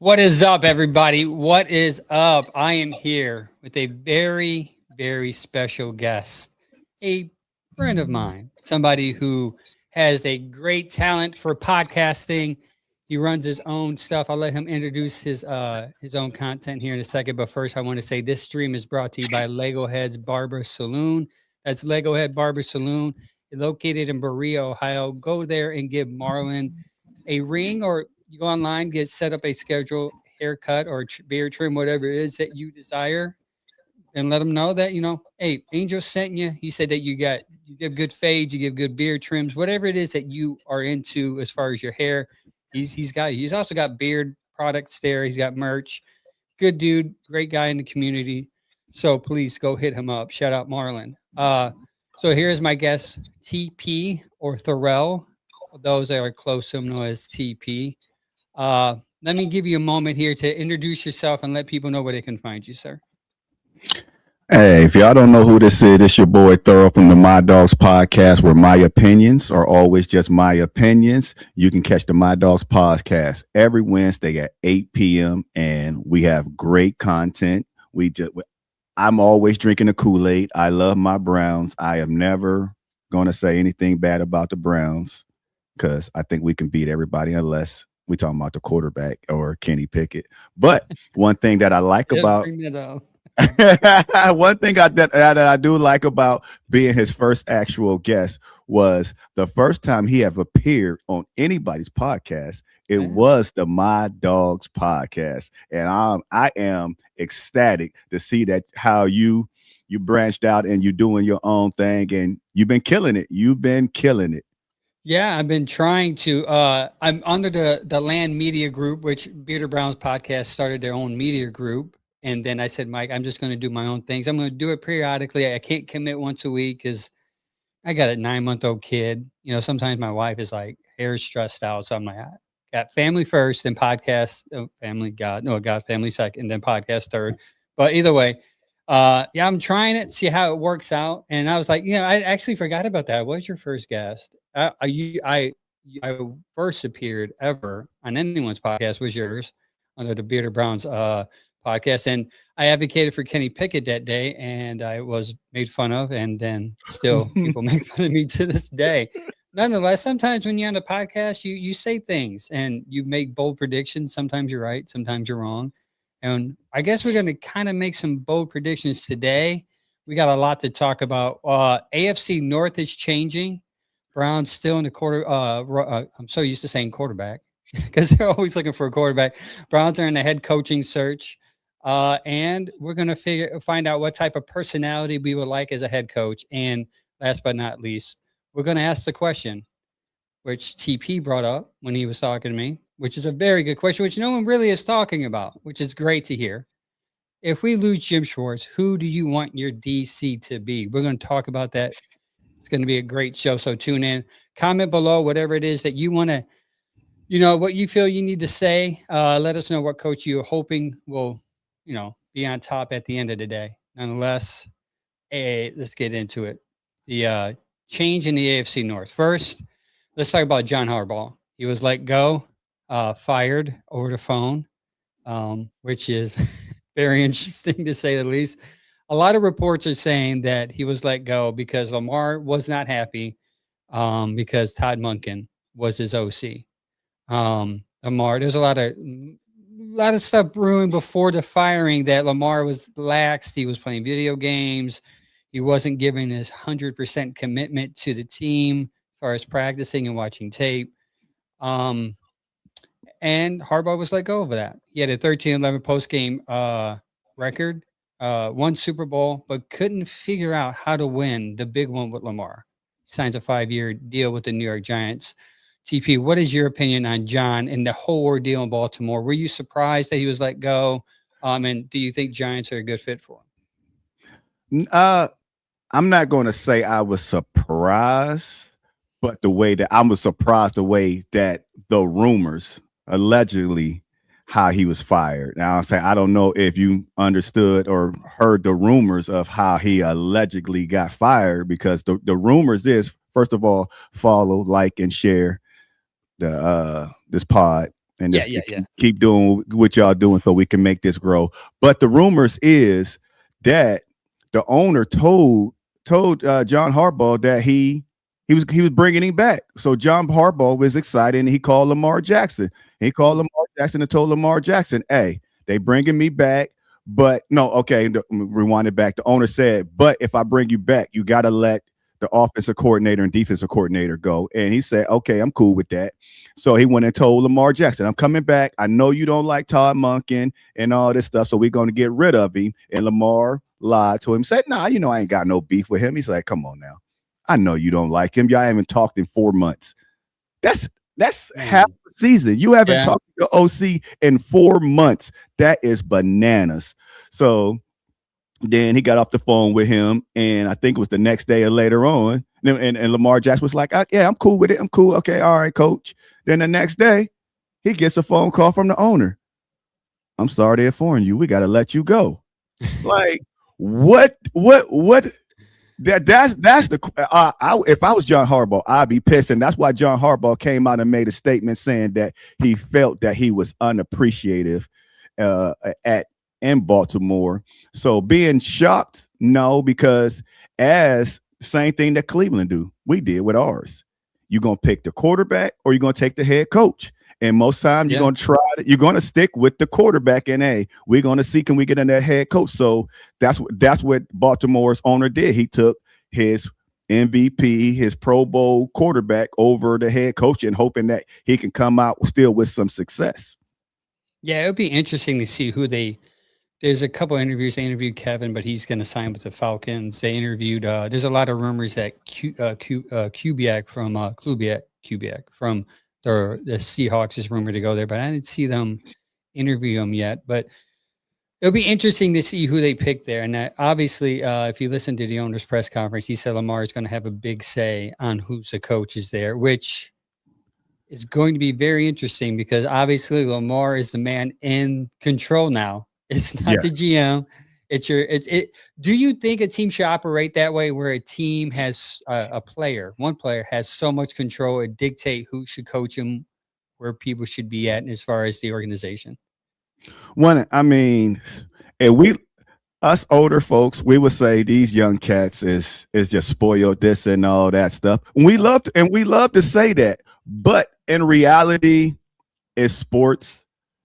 What is up, everybody? What is up? I am here with a very, very special guest, a friend of mine, somebody who has a great talent for podcasting. He runs his own stuff. I'll let him introduce his own content here in a second. But first, I want to say this stream is brought to you by Lego Heads Barber Saloon. That's Lego Head Barber Saloon, located in Berea, Ohio. Go there and give Marlon a ring, or you go online, get set up a schedule, haircut or beard trim, whatever it is that you desire, and let them know that, hey, Angel sent you. He said that you give good fades, you give good beard trims, whatever it is that you are into as far as your hair. He's also got beard products there. He's got merch. Good dude, great guy in the community. So please go hit him up. Shout out Marlon. So here's my guest, TP or Thorell. Those that are close to him know as TP. Let me give you a moment here to introduce yourself and let people know where they can find you, sir. Hey, if y'all don't know who this is, it's your boy Thorough from the My Dogs podcast, where my opinions are always just my opinions. You can catch the My Dogs podcast every Wednesday at 8 p.m. and we have great content. I'm always drinking the Kool-Aid. I love my Browns. I am never going to say anything bad about the Browns, because I think we can beat everybody unless we talking about the quarterback or Kenny Pickett. But one thing that I like about one thing that I do like about being his first actual guest was the first time he ever appeared on anybody's podcast. It was the My Dogs podcast, and I am ecstatic to see that how you branched out and you're doing your own thing, and you've been killing it. Yeah, I've been trying to. I'm under the Land Media Group, which Bearder Browns podcast started their own media group. And then I said, Mike, I'm just going to do my own things. I'm going to do it periodically. I can't commit once a week because I got a 9-month-old kid. Sometimes my wife is like hair stressed out. So I'm like, I got family first, then podcast, God, family second, then podcast third. But either way, I'm trying it, see how it works out. And I was like, I actually forgot about that. I was your first guest. I first appeared ever on anyone's podcast was yours under the Bearder Browns podcast, and I advocated for Kenny Pickett that day, and I was made fun of, and then still people make fun of me to this day. Nonetheless, sometimes when you're on a podcast, you say things and you make bold predictions. Sometimes you're right, sometimes you're wrong. And I guess we're going to kind of make some bold predictions today. We got a lot to talk about. AFC North is changing. Browns still in the quarter. I'm so used to saying quarterback because they're always looking for a quarterback. Browns are in the head coaching search. And we're going to find out what type of personality we would like as a head coach. And last but not least, we're going to ask the question, which TP brought up when he was talking to me, which is a very good question, which no one really is talking about, which is great to hear. If we lose Jim Schwartz, who do you want your DC to be? We're going to talk about that. It's going to be a great show. So tune in, comment below, whatever it is that you want to, what you feel you need to say. Let us know what coach you're hoping will, be on top at the end of the day. Nonetheless, let's get into it. The change in the AFC North. First, let's talk about John Harbaugh. He was let go, fired over the phone, which is very interesting to say the least. A lot of reports are saying that he was let go because Lamar was not happy because Todd Monken was his OC. Lamar, there's a lot of stuff brewing before the firing that Lamar was laxed. He was playing video games. He wasn't giving his 100% commitment to the team as far as practicing and watching tape. And Harbaugh was let go of that. He had a 13-11 post-game record, won Super Bowl, but couldn't figure out how to win the big one with Lamar. Signs a 5-year deal with the New York Giants. TP, what is your opinion on John and the whole ordeal in Baltimore? Were you surprised that he was let go? And do you think Giants are a good fit for him? I'm not going to say I was surprised, but the way that the rumors allegedly how he was fired. Now I'm saying I don't know if you understood or heard the rumors of how he allegedly got fired, because the rumors is, first of all, follow, like, and share the this pod and Yeah, just yeah, yeah. keep doing what y'all doing so we can make this grow. But the rumors is that the owner told John Harbaugh that he was bringing him back. So John Harbaugh was excited, and he called Lamar Jackson. He called Lamar Jackson and told Lamar Jackson, "Hey, they bringing me back, but no, okay." Rewind it back. The owner said, "But if I bring you back, you got to let the offensive coordinator and defensive coordinator go." And he said, "Okay, I'm cool with that." So he went and told Lamar Jackson, "I'm coming back. I know you don't like Todd Monken and all this stuff, so we're going to get rid of him." And Lamar lied to him, said, "Nah, I ain't got no beef with him." He's like, "Come on now. I know you don't like him. Y'all haven't talked in 4 months. That's half the season. You haven't talked to your OC in 4 months. That is bananas." So then he got off the phone with him, and I think it was the next day or later on, and Lamar Jackson was like, "Yeah, I'm cool with it. I'm cool. Okay, all right, coach." Then the next day, he gets a phone call from the owner. "I'm sorry to inform you. We got to let you go." Like, what? That's the if I was John Harbaugh, I'd be pissed, and that's why John Harbaugh came out and made a statement saying that he felt that he was unappreciative at in Baltimore. So being shocked, no, because as same thing that Cleveland do, we did with ours. You're gonna pick the quarterback or you're gonna take the head coach. And most times you're gonna try it, you're gonna stick with the quarterback, and we're gonna see can we get in that head coach. So that's what Baltimore's owner did. He took his MVP, his Pro Bowl quarterback over the head coach and hoping that he can come out still with some success. Yeah, it would be interesting to see who there's a couple of interviews. They interviewed Kevin, but he's going to sign with the Falcons. They interviewed, there's a lot of rumors that Kubiak from Kubiak from the Seahawks is rumored to go there, but I didn't see them interview him yet. But it'll be interesting to see who they pick there. And obviously, if you listen to the owner's press conference, he said Lamar is going to have a big say on who's the coach is there, which is going to be very interesting because obviously Lamar is the man in control now. It's not the GM. Do you think a team should operate that way where a team has one player has so much control and dictate who should coach him, where people should be at as far as the organization? I mean, and us older folks, we would say these young cats is just spoiled this and all that stuff. And we love to say that, but in reality, it's sports.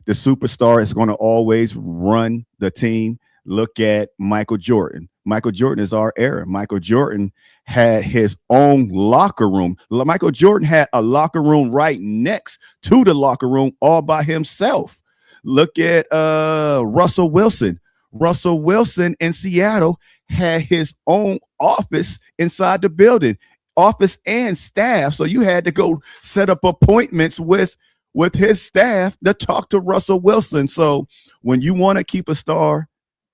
The superstar is going to always run the team. Look at Michael Jordan. Michael Jordan is our era. Michael Jordan had his own locker room. Michael Jordan had a locker room right next to the locker room all by himself. Look at Russell Wilson. Russell Wilson in Seattle had his own office inside the building, office and staff. So you had to go set up appointments with his staff to talk to Russell Wilson. So when you want to keep a star,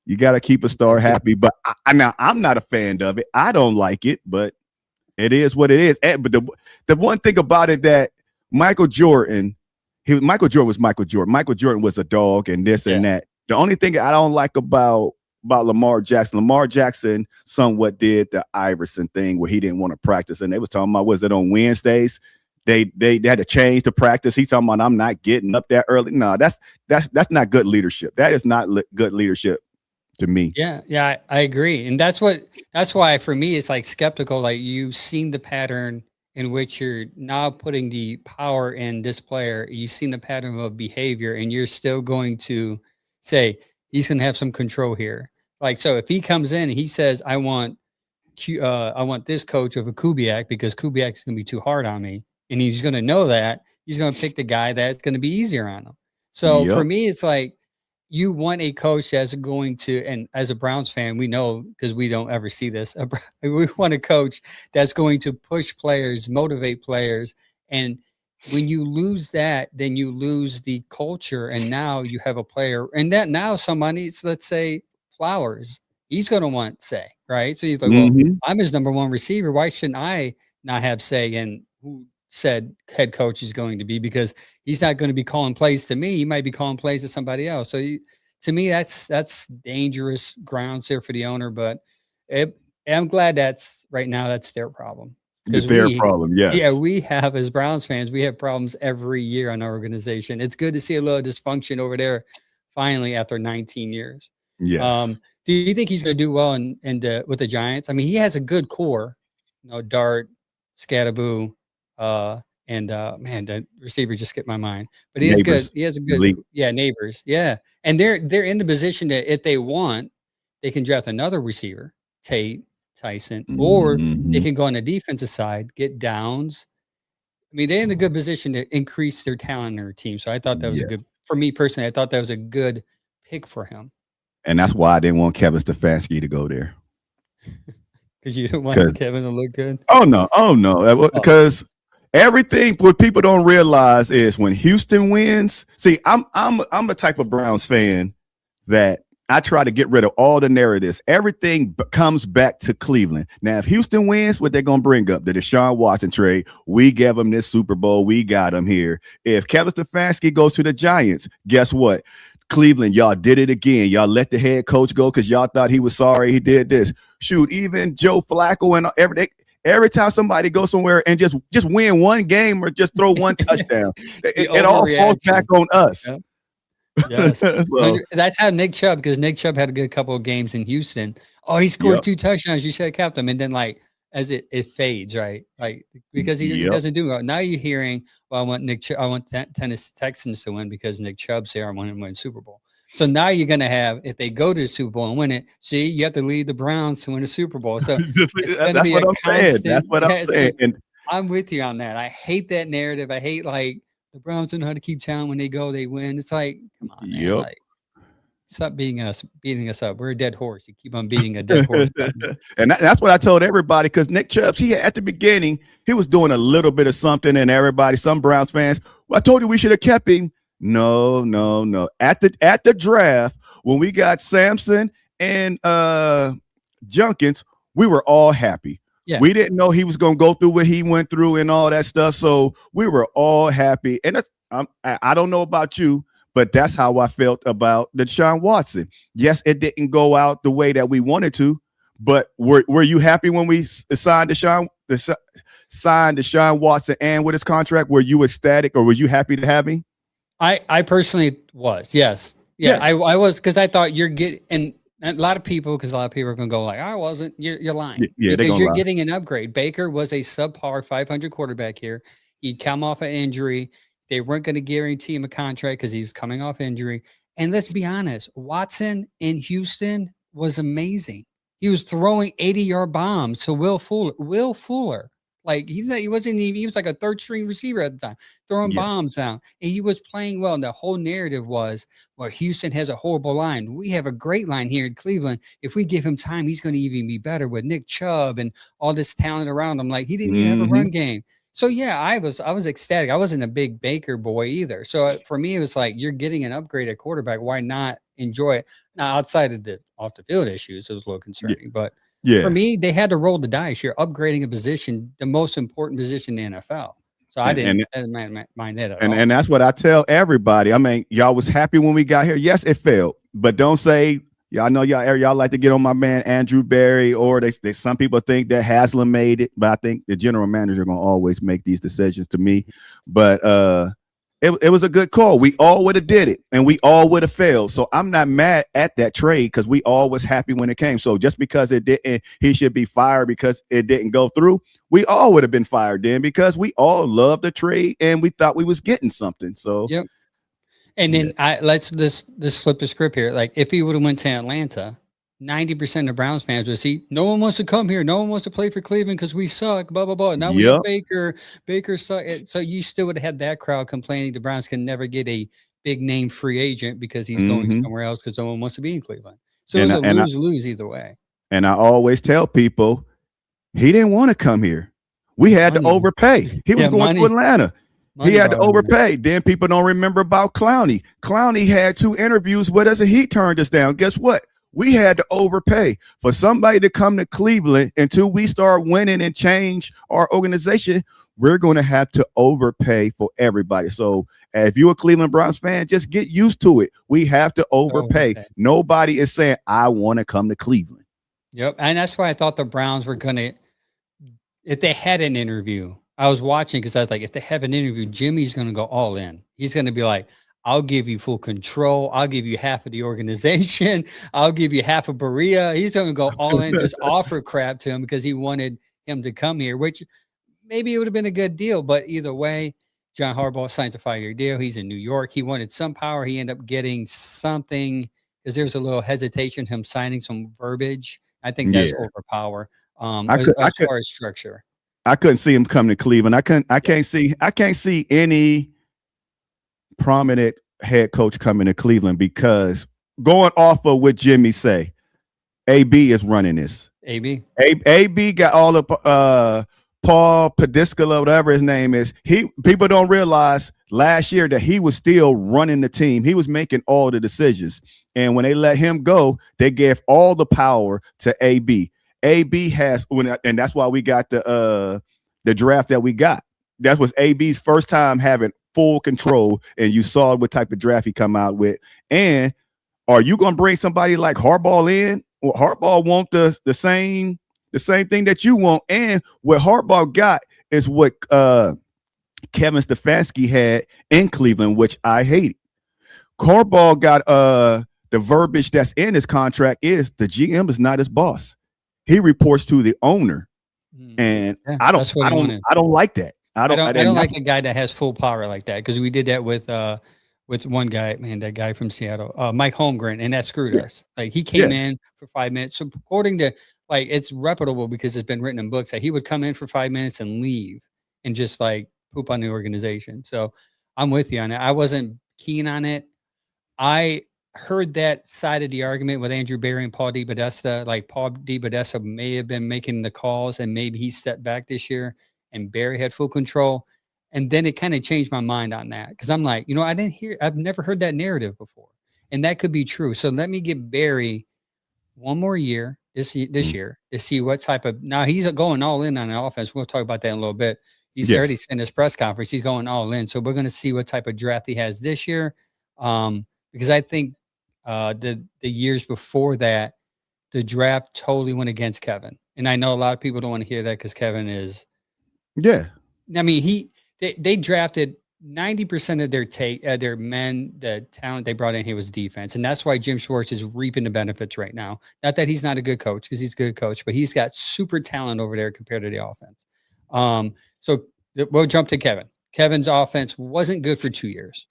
you got to keep a star happy. But I'm not a fan of it. I don't like it, but it is what it is. But the one thing about it that Michael Jordan was Michael Jordan. Michael Jordan was a dog and this and that. The only thing I don't like about Lamar Jackson somewhat did the Iverson thing where he didn't want to practice, and they was talking about, was it on Wednesdays? They had to change the practice. He's talking about, I'm not getting up that early. No, that's not good leadership. That is not good leadership to me. Yeah, I agree, and that's why for me it's like skeptical. Like you've seen the pattern in which you're now putting the power in this player. You've seen the pattern of behavior, and you're still going to say he's going to have some control here. Like, so if he comes in and he says, I want this coach over Kubiak because Kubiak is going to be too hard on me. And he's going to know that he's going to pick the guy that's going to be easier on him. So for me, it's like you want a coach that's going to, and as a Browns fan, we know because we don't ever see this. We want a coach that's going to push players, motivate players. And when you lose that, then you lose the culture. And now you have a player, and that now somebody's, let's say, Flowers, he's going to want say, right? So he's like, well, I'm his number one receiver. Why shouldn't I not have say in who said head coach is going to be? Because he's not going to be calling plays to me. He might be calling plays to somebody else. So to me, that's dangerous grounds there for the owner. But I'm glad that's right now, that's their problem. because Their problem, yes. we have, as Browns fans, we have problems every year on our organization. It's good to see a little dysfunction over there finally after 19 years. Yes. Do you think he's going to do well with the Giants? I mean, he has a good core, Dart, Scattaboo, and man, the receiver just skipped my mind. But he has good. Neighbors. He has a good, Elite. neighbors, yeah, and they're in the position that if they want, they can draft another receiver, Tate, Tyson, or they Mhm. can go on the defensive side, get Downs. I mean, they're in a good position to increase their talent in their team. So I thought that was a Yeah. good for me personally. I thought that was a good pick for him And that's why I didn't want Kevin Stefanski to go there. because you don't want Because Kevin to look good. oh no, Oh, because everything what people don't realize is when Houston wins. See, I'm the type of Browns fan that I try to get rid of all the narratives. Everything comes back to Cleveland. Now, if Houston wins, what they're going to bring up, the Deshaun Watson trade, we gave them this Super Bowl. We got him here. If Kevin Stefanski goes to the Giants, guess what? Cleveland, y'all did it again. Y'all let the head coach go because y'all thought he was sorry he did this. Shoot, even Joe Flacco and every time somebody goes somewhere and just win one game or just throw one touchdown, it all falls back on us. Yeah. Yes. So, That's how Nick Chubb, because Nick Chubb had a good couple of games in Houston. Oh, he scored 2 touchdowns. You should have kept him. And then as it fades, right? Like because he doesn't do well. Now you're hearing, well, I want Tennessee Texans to win because Nick Chubb's here. I want him to win Super Bowl. So now you're gonna have, if they go to the Super Bowl and win it, see, you have to lead the Browns to win the Super Bowl. So it's gonna be a constant. That's what I'm saying. And I'm with you on that. I hate that narrative. I hate the Browns don't know how to keep talent. When they go, they win. It's like, come on, man. Like, stop beating us up. We're a dead horse. You keep on beating a dead horse. And that's what I told everybody, because Nick Chubb, at the beginning, he was doing a little bit of something, and everybody, some Browns fans, well, I told you we should have kept him. No. At the draft, when we got Sampson and Junkins, we were all happy. Yeah. We didn't know he was going to go through what he went through and all that stuff. So we were all happy. And I don't know about you, but that's how I felt about Deshaun Watson. Yes, it didn't go out the way that we wanted to, but were you happy when we signed Deshaun Watson and with his contract? Were you ecstatic, or were you happy to have him? I personally was, yes. Yeah. I was, because I thought you're getting, and a lot of people are going to go like, I wasn't. You're lying. Yeah, because you're getting an upgrade. Baker was a subpar 500 quarterback here. He'd come off an injury. They weren't going to guarantee him a contract because he was coming off injury. And let's be honest, Watson in Houston was amazing. He was throwing 80-yard bombs to Will Fuller. Like he was like a third string receiver at the time, throwing bombs out, and he was playing well. And the whole narrative was, well, Houston has a horrible line. We have a great line here in Cleveland. If we give him time, he's going to even be better with Nick Chubb and all this talent around him. Like he didn't even have a run game. So yeah, I was ecstatic. I wasn't a big Baker boy either. So for me, it was like, you're getting an upgrade at quarterback. Why not enjoy it? Now, outside of the off the field issues, it was a little concerning, but. Yeah. For me, they had to roll the dice. You're upgrading a position, the most important position in the NFL. So I didn't mind that at all. And that's what I tell everybody. I mean, y'all was happy when we got here. Yes, it failed, but don't say, I know y'all like to get on my man Andrew Berry, or they some people think that Haslam made it, but I think the general manager gonna always make these decisions to me. But it was a good call. We all would have did it, and we all would have failed. So I'm not mad at that trade, because we all was happy when it came. So just because it didn't, he should be fired because it didn't go through. We all would have been fired then, because we all loved the trade and we thought we was getting something. So yep. And then let's flip the script here. Like if he would have went to Atlanta, 90% of Browns fans would see, no one wants to come here. No one wants to play for Cleveland because we suck, blah, blah, blah. Now we have Baker suck. So you still would have had that crowd complaining the Browns can never get a big name free agent because he's going somewhere else because no one wants to be in Cleveland. So it's a lose-lose either way. And I always tell people, he didn't want to come here. We had to overpay. He was going to Atlanta. He had to overpay. Then people don't remember about Clowney. Clowney had 2 interviews with us and he turned us down. Guess what? We had to overpay for somebody to come to Cleveland. Until we start winning and change our organization, we're going to have to overpay for everybody. So if you're a Cleveland Browns fan, just get used to it. We have to overpay. Nobody is saying, I want to come to Cleveland. Yep. And that's why I thought the Browns were going to If they had an interview, I was watching because I was like, if they have an interview, Jimmy's going to go all in. He's going to be like, I'll give you full control. I'll give you half of the organization. I'll give you half of Berea. He's going to go all in, just offer crap to him because he wanted him to come here, which maybe it would have been a good deal. But either way, John Harbaugh signs a 5-year deal. He's in New York. He wanted some power. He ended up getting something because there was a little hesitation, him signing some verbiage. I think that's Yeah. overpower. I As far as structure. I couldn't see him coming to Cleveland. I can't see any prominent head coach coming to Cleveland because going off of what Jimmy say, AB is running this. AB got all of Paul Padiscola, whatever his name is. People don't realize last year that he was still running the team. He was making all the decisions. And when they let him go, they gave all the power to AB. AB has, and that's why we got the draft that we got. That was AB's first time having full control, and you saw what type of draft he come out with. And are you going to bring somebody like Harbaugh in? Well, Harbaugh want the same thing that you want, and what Harbaugh got is what Kevin Stefanski had in Cleveland, which I hated. Harbaugh got the verbiage that's in his contract is the GM is not his boss. He reports to the owner, and I don't like that. I don't like a guy that has full power like that because we did that with one guy, man, that guy from Seattle, Mike Holmgren, and that screwed us. Like he came in for 5 minutes. So according to like it's reputable because it's been written in books that he would come in for 5 minutes and leave and just like poop on the organization. So I'm with you on it. I wasn't keen on it. I heard that side of the argument with Andrew Berry and Paul DiBodesta. Like Paul DiBodesta may have been making the calls and maybe he stepped back this year and Berry had full control. And then it kind of changed my mind on that because I'm like, I've never heard that narrative before. And that could be true. So let me give Berry one more year this year to see what type of, now he's going all in on the offense. We'll talk about that in a little bit. He's already in his press conference. He's going all in. So we're going to see what type of draft he has this year. Because I think the years before that, the draft totally went against Kevin. And I know a lot of people don't want to hear that because Kevin is. Yeah. I mean, they drafted 90% of their men, the talent they brought in here was defense. And that's why Jim Schwartz is reaping the benefits right now. Not that he's not a good coach because he's a good coach, but he's got super talent over there compared to the offense. So we'll jump to Kevin. Kevin's offense wasn't good for 2 years.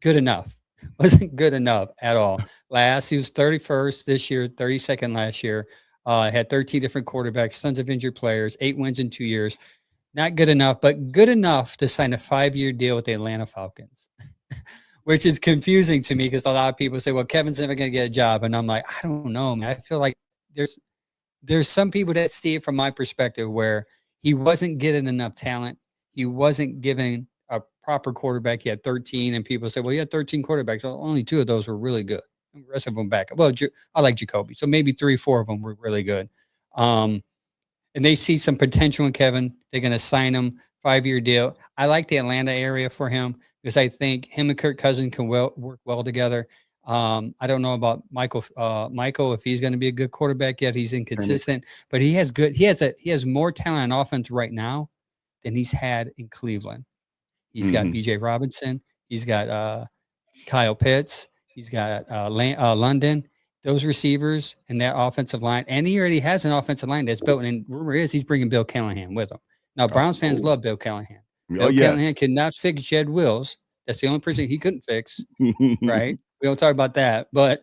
Good enough. Wasn't good enough at all. He was 31st this year, 32nd last year. Had 13 different quarterbacks, tons of injured players, 8 wins in 2 years. Not good enough, but good enough to sign a 5-year deal with the Atlanta Falcons, which is confusing to me because a lot of people say, well, Kevin's never going to get a job. And I'm like, I don't know, man. I feel like there's some people that see it from my perspective where he wasn't getting enough talent. He wasn't given a proper quarterback. He had 13, and people say, well, he had 13 quarterbacks. Well, only 2 of those were really good. The rest of them back up. Well, I like Jacoby. So maybe 3 or 4 of them were really good. And they see some potential in Kevin. They're going to sign him 5-year deal. I like the Atlanta area for him because I think him and Kirk Cousins can work well together. I don't know about Michael, if he's going to be a good quarterback yet. He's inconsistent, but he has more talent on offense right now than he's had in Cleveland. He's got BJ Robinson. He's got Kyle Pitts. He's got London. Those receivers and that offensive line, and he already has an offensive line that's built. And rumor is he's bringing Bill Callahan with him. Now, Browns fans love Bill Callahan. Bill Callahan could not fix Jed Wills. That's the only person he couldn't fix, right? We don't talk about that, but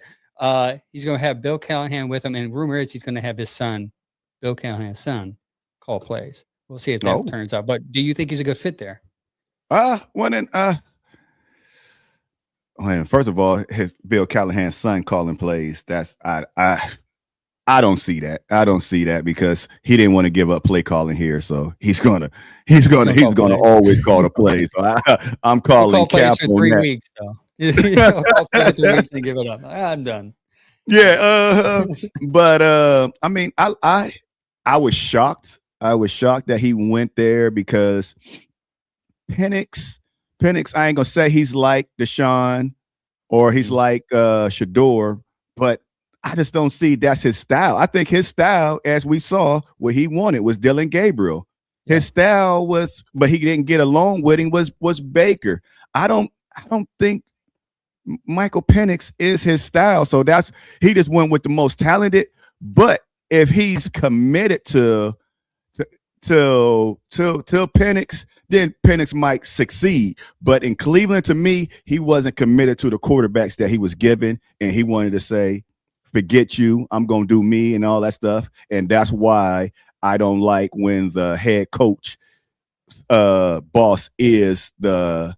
he's going to have Bill Callahan with him. And rumor is he's going to have his son, Bill Callahan's son, call plays. We'll see if that turns out. But do you think he's a good fit there? First of all, his Bill Callahan's son calling plays. That's I don't see that. I don't see that because he didn't want to give up play calling here, so he's gonna always call the plays. So I'm calling plays for 3 weeks though. He'll call plays 3 weeks and give it up. I'm done. Yeah, but I mean, I was shocked. I was shocked that he went there because Penix, I ain't gonna say he's like Deshaun or he's like Shedeur, but I just don't see that's his style. I think his style, as we saw, what he wanted was Dylan Gabriel. His style was, but he didn't get along with him, was Baker. I don't think Michael Penix is his style. So he just went with the most talented. But if he's committed to Penix, then Penix might succeed. But in Cleveland, to me, he wasn't committed to the quarterbacks that he was given, and he wanted to say, forget you, I'm gonna do me and all that stuff. And that's why I don't like when the head coach boss is the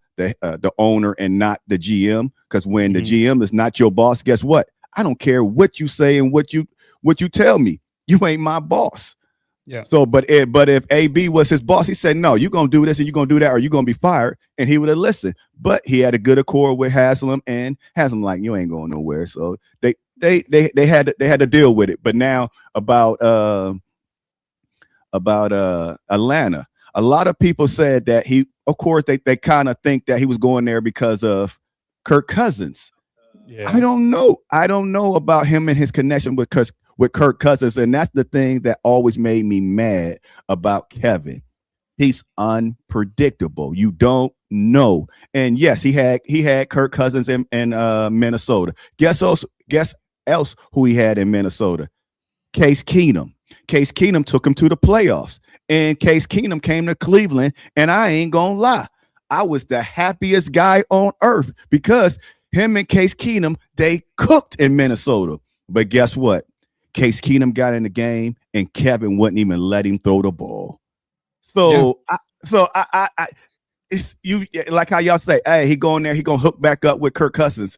owner and not the GM. Because when the GM is not your boss, guess what? I don't care what you say and what you tell me. You ain't my boss. Yeah. So, but if AB was his boss, he said, no, you're going to do this and you're going to do that, or you're going to be fired. And he would have listened. But he had a good accord with Haslam, and Haslam like, you ain't going nowhere. So they had to deal with it. But now about Atlanta, a lot of people said that of course, they kind of think that he was going there because of Kirk Cousins. Yeah. I don't know about him and his connection with Kirk Cousins, and that's the thing that always made me mad about Kevin. He's unpredictable. You don't know. And yes, he had Kirk Cousins in Minnesota. Guess else who he had in Minnesota? Case Keenum. Case Keenum took him to the playoffs, and Case Keenum came to Cleveland, and I ain't gonna lie, I was the happiest guy on earth because him and Case Keenum, they cooked in Minnesota. But guess what? Case Keenum got in the game, and Kevin wouldn't even let him throw the ball. So, I it's you like how y'all say, hey, he going there, he gonna hook back up with Kirk Cousins.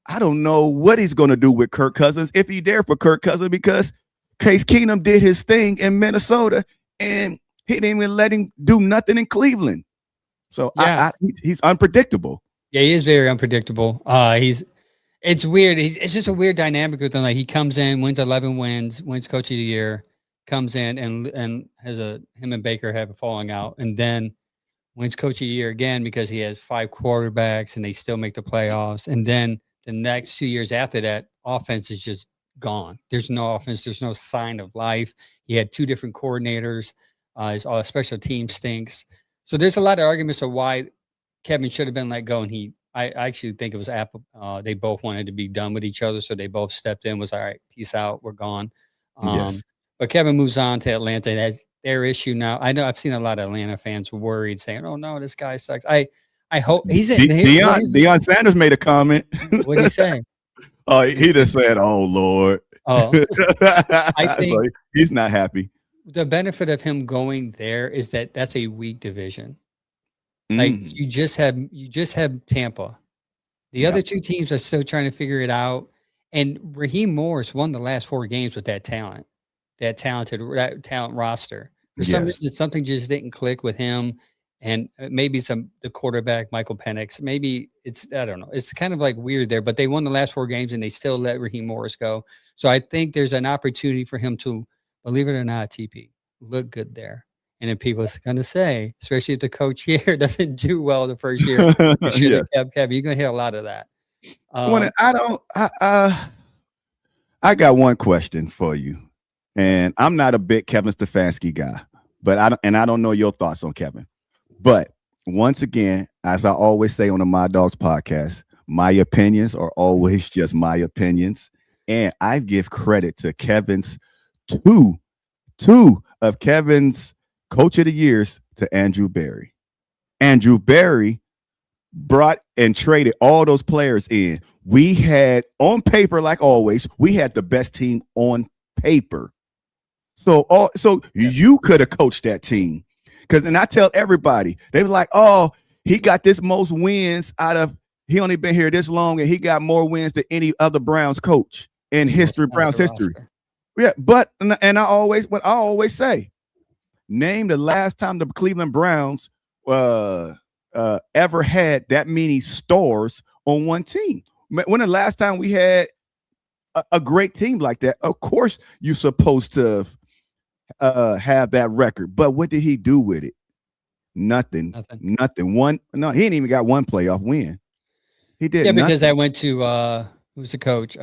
I don't know what he's gonna do with Kirk Cousins if he there for Kirk Cousins, because Case Keenum did his thing in Minnesota, and he didn't even let him do nothing in Cleveland. So he's unpredictable. Yeah, he is very unpredictable. It's weird. It's just a weird dynamic with him. Like, he comes in, wins 11 wins coach of the year, comes in and has him and Baker have a falling out, and then wins coach of the year again because he has 5 quarterbacks and they still make the playoffs. And then the next 2 years after that, offense is just gone. There's no offense. There's no sign of life. He had 2 different coordinators. His special team stinks. So there's a lot of arguments of why Kevin should have been let go, and I actually think it was Apple. They both wanted to be done with each other, so they both stepped in. Was all right. Peace out. We're gone. Yes. But Kevin moves on to Atlanta. That's their issue now. I know I've seen a lot of Atlanta fans worried, saying, "Oh no, this guy sucks." I hope he's in. Deion Sanders made a comment. What did he say? Oh, he just said, "Oh Lord." Oh, I think so he's not happy. The benefit of him going there is that that's a weak division. Like, you just have Tampa. The other 2 teams are still trying to figure it out. And Raheem Morris won the last 4 games with that talent roster. For some reason, something just didn't click with him, and maybe the quarterback, Michael Penix. Maybe I don't know. It's kind of like weird there, but they won the last 4 games and they still let Raheem Morris go. So I think there's an opportunity for him to, believe it or not, TP, look good there. And then people are going to say, especially if the coach here doesn't do well the first year, you should have kept Kevin. You're going to hear a lot of that. I got one question for you, and I'm not a big Kevin Stefanski guy, but I don't know your thoughts on Kevin. But once again, as I always say on the My Dogs podcast, my opinions are always just my opinions, and I give credit to Kevin's two of Kevin's Coach of the Years to Andrew Berry. Andrew Berry brought and traded all those players in. We had, on paper, like always, we had the best team on paper. So you could have coached that team. And I tell everybody, they were like, oh, he got this most wins he only been here this long, and he got more wins than any other Browns coach in Browns history. Yeah, but I always say, name the last time the Cleveland Browns ever had that many stars on one team. When the last time we had a great team like that? Of course, you're supposed to have that record. But what did he do with it? Nothing. He ain't even got one playoff win. He did. Yeah, because I went to who's the coach?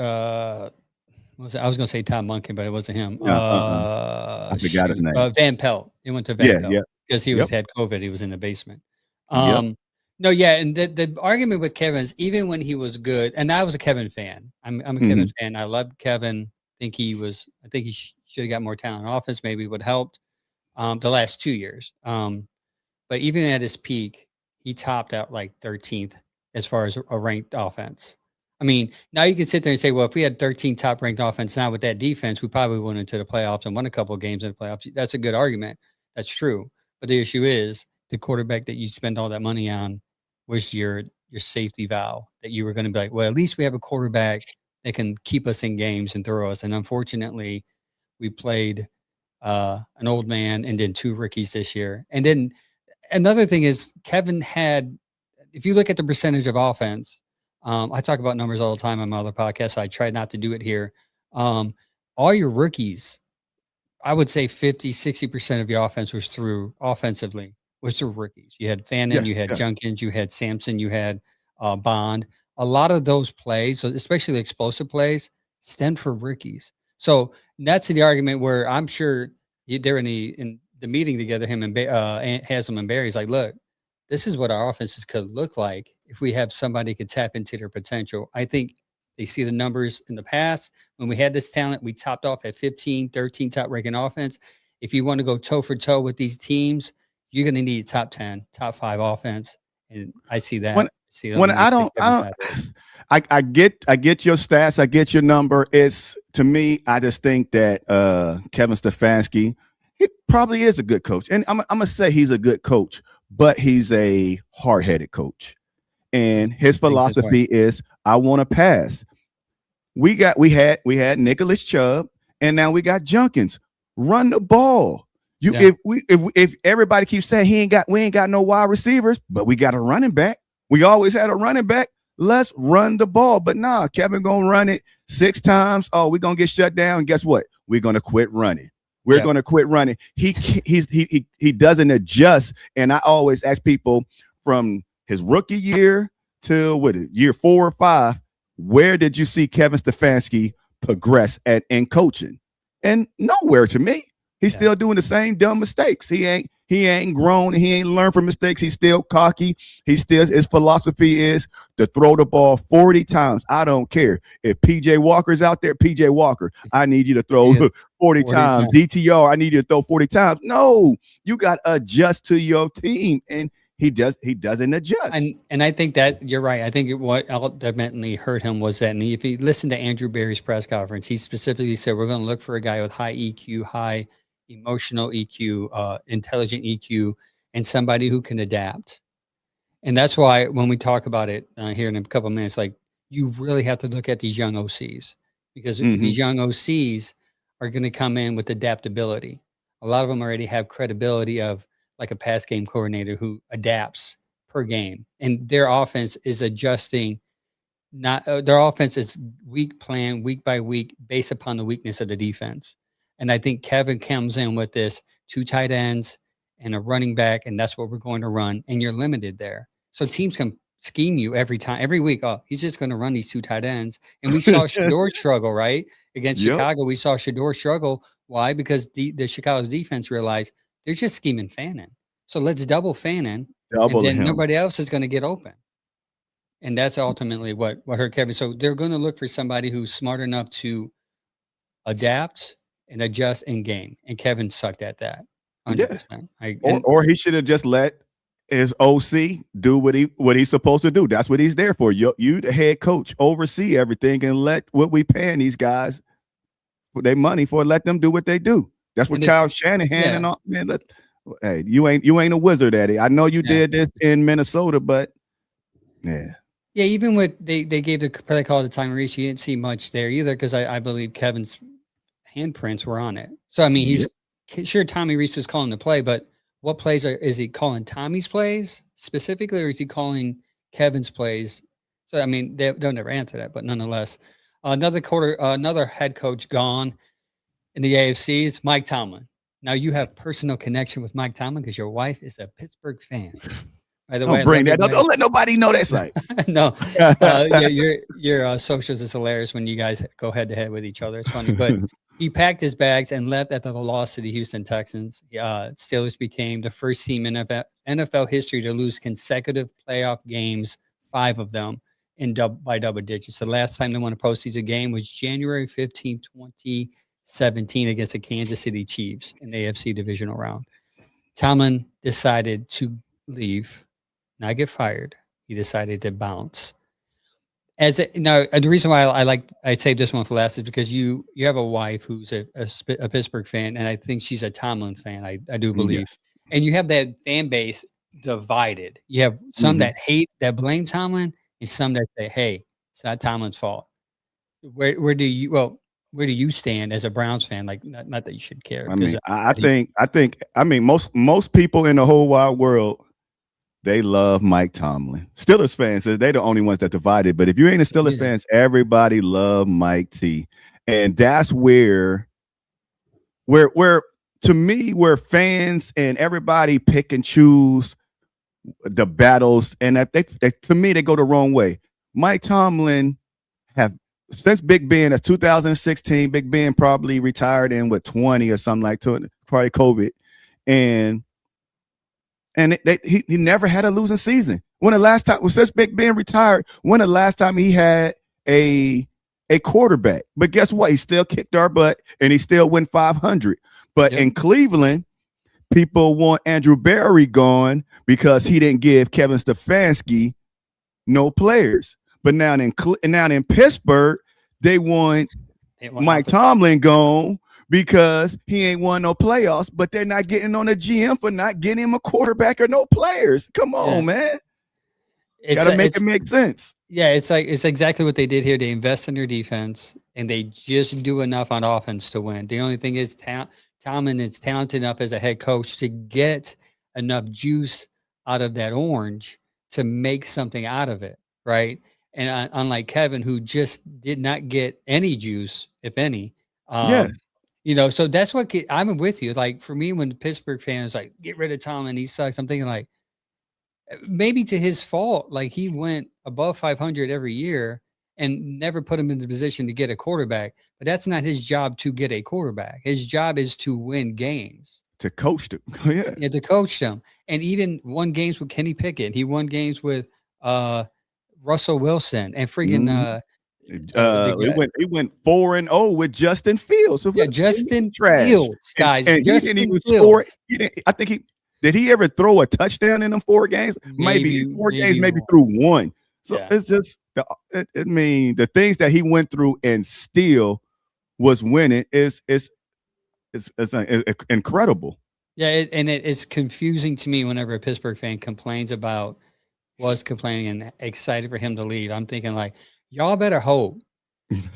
I was going to say Tom Monken, but it wasn't him. Yeah, I forgot his name. Van Pelt. He went to Van Pelt Yeah. because he Yep. had COVID. He was in the basement. Yep. No, yeah, and the argument with Kevin is even when he was good, and I was a Kevin fan. I'm a Kevin fan. I loved Kevin. I think he should have got more talent in offense. Maybe would helped the last 2 years. But even at his peak, he topped out like 13th as far as a ranked offense. I mean, now you can sit there and say, well, if we had 13 top ranked offense now with that defense, we probably went into the playoffs and won a couple of games in the playoffs. That's a good argument. That's true. But the issue is the quarterback that you spend all that money on was your safety valve that you were going to be like, well, at least we have a quarterback that can keep us in games and throw us. And unfortunately, we played an old man and then 2 rookies this year. And then another thing is Kevin had, if you look at the percentage of offense, I talk about numbers all the time on my other podcasts. So I try not to do it here. All your rookies, I would say 50-60% of your offense was through offensively was through rookies. You had Fannin, you had Junkins, you had Sampson, you had Bond. A lot of those plays, so especially the explosive plays, stemmed from rookies. So that's the argument where I'm sure they're in the meeting together, him and Haslam and Barry's like, look, this is what our offenses could look like if we have somebody could tap into their potential. I think they see the numbers in the past. When we had this talent, we topped off at 15, 13 top ranking offense. If you want to go toe for toe with these teams, you're going to need top 10, top 5 offense. And I see that. When I get your stats, I get your number. It's, to me, I just think that Kevin Stefanski, he probably is a good coach. And I'm going to say he's a good coach, but he's a hard-headed coach. And his philosophy is, I want to pass. We had Nicholas Chubb, and now we got Junkins. Run the ball. If everybody keeps saying we ain't got no wide receivers, but we got a running back. We always had a running back. Let's run the ball. But nah, Kevin gonna run it 6 times. Oh, we're gonna get shut down. And guess what? We're gonna quit running. We're gonna quit running. He doesn't adjust. And I always ask people from his rookie year till year 4 or 5, where did you see Kevin Stefanski progress in coaching? And nowhere to me. He's still doing the same dumb mistakes. He ain't grown. He ain't learned from mistakes. He's still cocky. His philosophy is to throw the ball 40 times. I don't care. If PJ Walker's out there, PJ Walker, I need you to throw 40 times. DTR, I need you to throw 40 times. No, you got to adjust to your team. And he doesn't adjust. And I think that you're right. I think what ultimately hurt him was that, and if you listen to Andrew Berry's press conference, he specifically said, we're going to look for a guy with high EQ, high emotional EQ, intelligent EQ, and somebody who can adapt. And that's why when we talk about it here in a couple of minutes, like, you really have to look at these young OCs, because these young OCs are going to come in with adaptability. A lot of them already have credibility of like a pass game coordinator who adapts per game, and their offense is adjusting. Not their offense is week by week based upon the weakness of the defense. And I think Kevin comes in with this 2 tight ends and a running back, and that's what we're going to run. And you're limited there. So teams can scheme you every week. Oh, he's just going to run these 2 tight ends. And we saw Shedeur struggle, right? Against Chicago, we saw Shedeur struggle. Why? Because the Chicago's defense realized they're just scheming Fannin. So let's double Fannin, and then nobody else is going to get open. And that's ultimately what hurt Kevin. So they're going to look for somebody who's smart enough to adapt and adjust in game. And Kevin sucked at that. 100%. Or he should have just let his OC do what he's supposed to do. That's what he's there for. You the head coach, oversee everything and let what we paying these guys for their money for, let them do what they do. That's what Kyle Shanahan and all, man. Hey, you ain't a wizard at it. I know you did this in Minnesota, but yeah, even with they gave the play call to Tommy Reese, you didn't see much there either, because I believe Kevin's handprints were on it. So I mean, he's sure Tommy Reese is calling the play, but what plays is he calling? Tommy's plays specifically, or is he calling Kevin's plays? So I mean, they'll never answer that, but nonetheless, another head coach gone in the AFC is Mike Tomlin. Now you have personal connection with Mike Tomlin because your wife is a Pittsburgh fan. By the way, Don't bring that up. Don't let nobody know that site. No, your socials is hilarious when you guys go head to head with each other. It's funny, but he packed his bags and left after the loss to the Houston Texans. Steelers became the first team in NFL history to lose consecutive playoff games, 5 of them by double digits. The last time they won a postseason game was January 15, 2017 against the Kansas City Chiefs in the AFC divisional round. Tomlin decided to leave, not get fired. He decided to bounce. The reason why I saved this one for last is because you have a wife who's a Pittsburgh fan, and I think she's a Tomlin fan. I do believe, and you have that fan base divided. You have some that hate, that blame Tomlin, and some that say, "Hey, it's not Tomlin's fault." Where do you stand as a Browns fan? Like, not that you should care. I mean, most people in the whole wide world, they love Mike Tomlin. Steelers fans, they're the only ones that divided. But if you ain't a Steelers fans, everybody love Mike T. And that's where to me, where fans and everybody pick and choose the battles, and to me, they go the wrong way. Mike Tomlin since Big Ben, that's 2016, Big Ben probably retired in 20 or something like that, probably COVID. And he never had a losing season. Since Big Ben retired, when the last time he had a quarterback? But guess what? He still kicked our butt and he still went 500. But in Cleveland, people want Andrew Berry gone because he didn't give Kevin Stefanski no players. But now in Pittsburgh, they want Mike Tomlin gone because he ain't won no playoffs, but they're not getting on the GM for not getting him a quarterback or no players. Come on, man. Gotta make it make sense. Yeah, it's exactly what they did here. They invest in their defense and they just do enough on offense to win. The only thing is Tomlin is talented enough as a head coach to get enough juice out of that orange to make something out of it, right? And unlike Kevin, who just did not get any juice, if any. So that's what I'm with you. Like, for me, when the Pittsburgh fans like, get rid of Tomlin, he sucks, I'm thinking like, maybe to his fault, like he went above 500 every year and never put him in the position to get a quarterback. But that's not his job to get a quarterback. His job is to win games. To coach them. To coach them. And even won games with Kenny Pickett. He won games with Russell Wilson and friggin' he went 4-0 with Justin Fields. So Justin Fields, guys. And Justin Fields. Did he ever throw a touchdown in them 4 games? Maybe 4 games, maybe through 1. So it's just, the things that he went through and still was winning is incredible. Yeah, it's confusing to me whenever a Pittsburgh fan was complaining and excited for him to leave. I'm thinking like, y'all better hope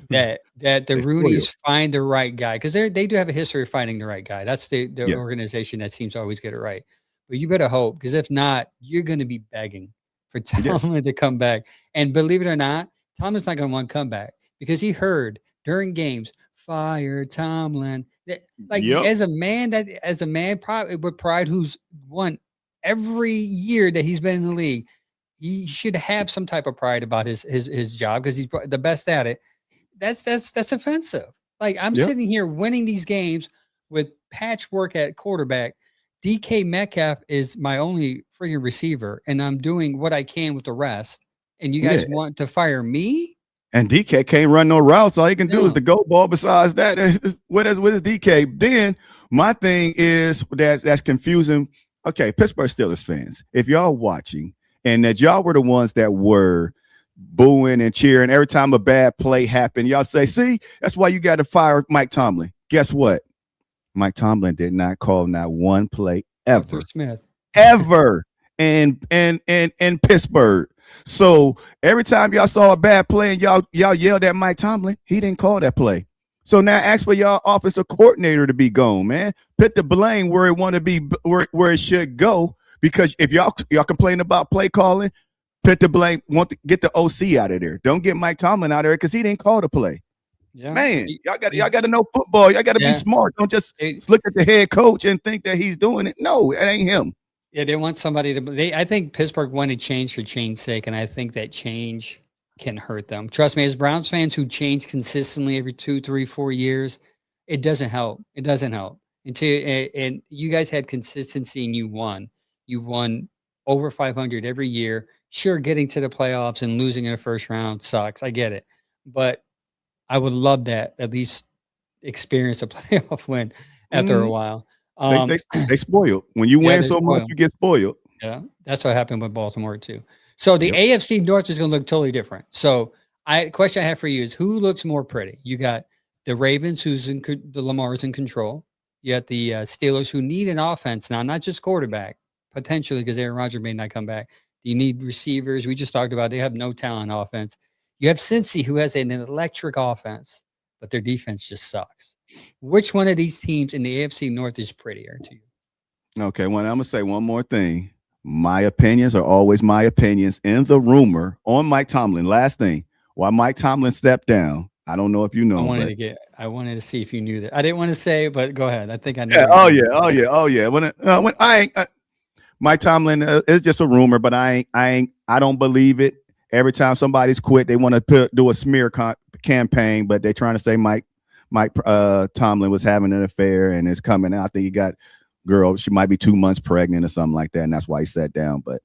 that the Rooneys find the right guy, because they do have a history of finding the right guy. That's the organization that seems to always get it right. But you better hope, because if not, you're going to be begging for Tomlin to come back. And believe it or not, Tomlin's not going to want to come back, because he heard during games, fire Tomlin. Like as a man with pride, who's won every year that he's been in the league, he should have some type of pride about his job, because he's the best at it. That's offensive. Like, I'm sitting here winning these games with patchwork at quarterback. DK Metcalf is my only freaking receiver, and I'm doing what I can with the rest. And you guys want to fire me? And DK can't run no routes. All he can do is the go ball. Besides that, what is DK? Then my thing is that's confusing. Okay, Pittsburgh Steelers fans, if y'all watching, and that y'all were the ones that were booing and cheering every time a bad play happened, y'all say, see, that's why you got to fire Mike Tomlin. Guess what? Mike Tomlin did not call not one play ever. Smith. Ever in Pittsburgh. So every time y'all saw a bad play and y'all yelled at Mike Tomlin, he didn't call that play. So now ask for y'all offensive coordinator to be gone, man. Put the blame where it want to be, where it should go. Because if y'all complain about play calling, put the blame, want to get the OC out of there. Don't get Mike Tomlin out of there, because he didn't call the play. Yeah. Man, y'all got to know football. Y'all got to be smart. Don't just look at the head coach and think that he's doing it. No, it ain't him. Yeah, they want somebody to. I think Pittsburgh wanted change for change's sake, and I think that change can hurt them. Trust me, as Browns fans who change consistently every 2, 3, 4 years, it doesn't help. It doesn't help. And you guys had consistency and you won. You won over 500 every year. Sure, getting to the playoffs and losing in the first round sucks. I get it, but I would love that at least experience a playoff win after a Mhm. while. They Um, they they spoiled. When you yeah, win they're so much, spoiled. you get spoiled. Yeah, that's what happened with Baltimore too. So the Yep. AFC North is going to look totally different. So question I have for you is who looks more pretty? You got the Ravens, the Lamar's in control. You got the Steelers who need an offense now, not just quarterback, potentially because Aaron Rodgers may not come back. You need receivers. We just talked about they have no talent offense. You have Cincy who has an electric offense, but their defense just sucks. Which one of these teams in the AFC North is prettier to you? Okay, well, I'm gonna say one more thing. My opinions are always my opinions. In the rumor on Mike Tomlin, last thing, why Mike Tomlin stepped down. I don't know if you know, but I wanted to see if you knew that. I didn't want to say, but go ahead. I think I know yeah, where you're oh going. yeah, oh yeah, oh yeah. When I ain't Mike Tomlin is just a rumor, but I don't believe it. Every time somebody's quit, they want to do a smear campaign, but they're trying to say Mike Tomlin was having an affair and it's coming out. I think he got girl, she might be 2 months pregnant or something like that, and that's why he sat down. But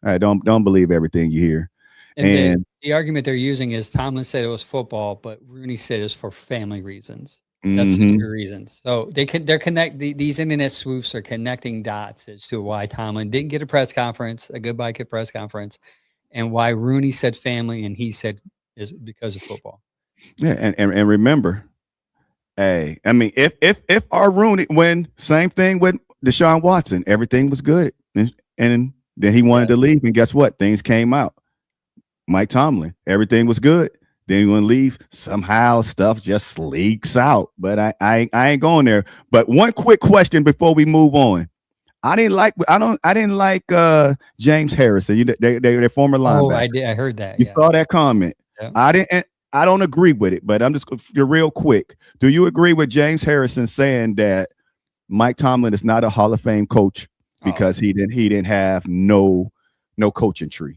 I don't believe everything you hear. And And the argument they're using is Tomlin said it was football, but Rooney said it's for family reasons. That's the mhm. true reasons. So these internet swoofs are connecting dots as to why Tomlin didn't get a press conference, a goodbye press conference, and why Rooney said family and he said is because of football. Yeah, and remember, hey, I mean, if our Rooney when same thing with Deshaun Watson, everything was good, and then he wanted Yeah. to leave, and guess what? Things came out. Mike Tomlin, everything was good. Then you want to leave, somehow stuff just leaks out. But I ain't going there. But one quick question before we move on. I didn't like James Harrison. Their former Oh, I linebacker. did. I heard that. You Yeah. saw that comment. Yeah. I don't agree with it, but you're real quick. Do you agree with James Harrison saying that Mike Tomlin is not a Hall of Fame coach Oh, because he didn't have no coaching tree?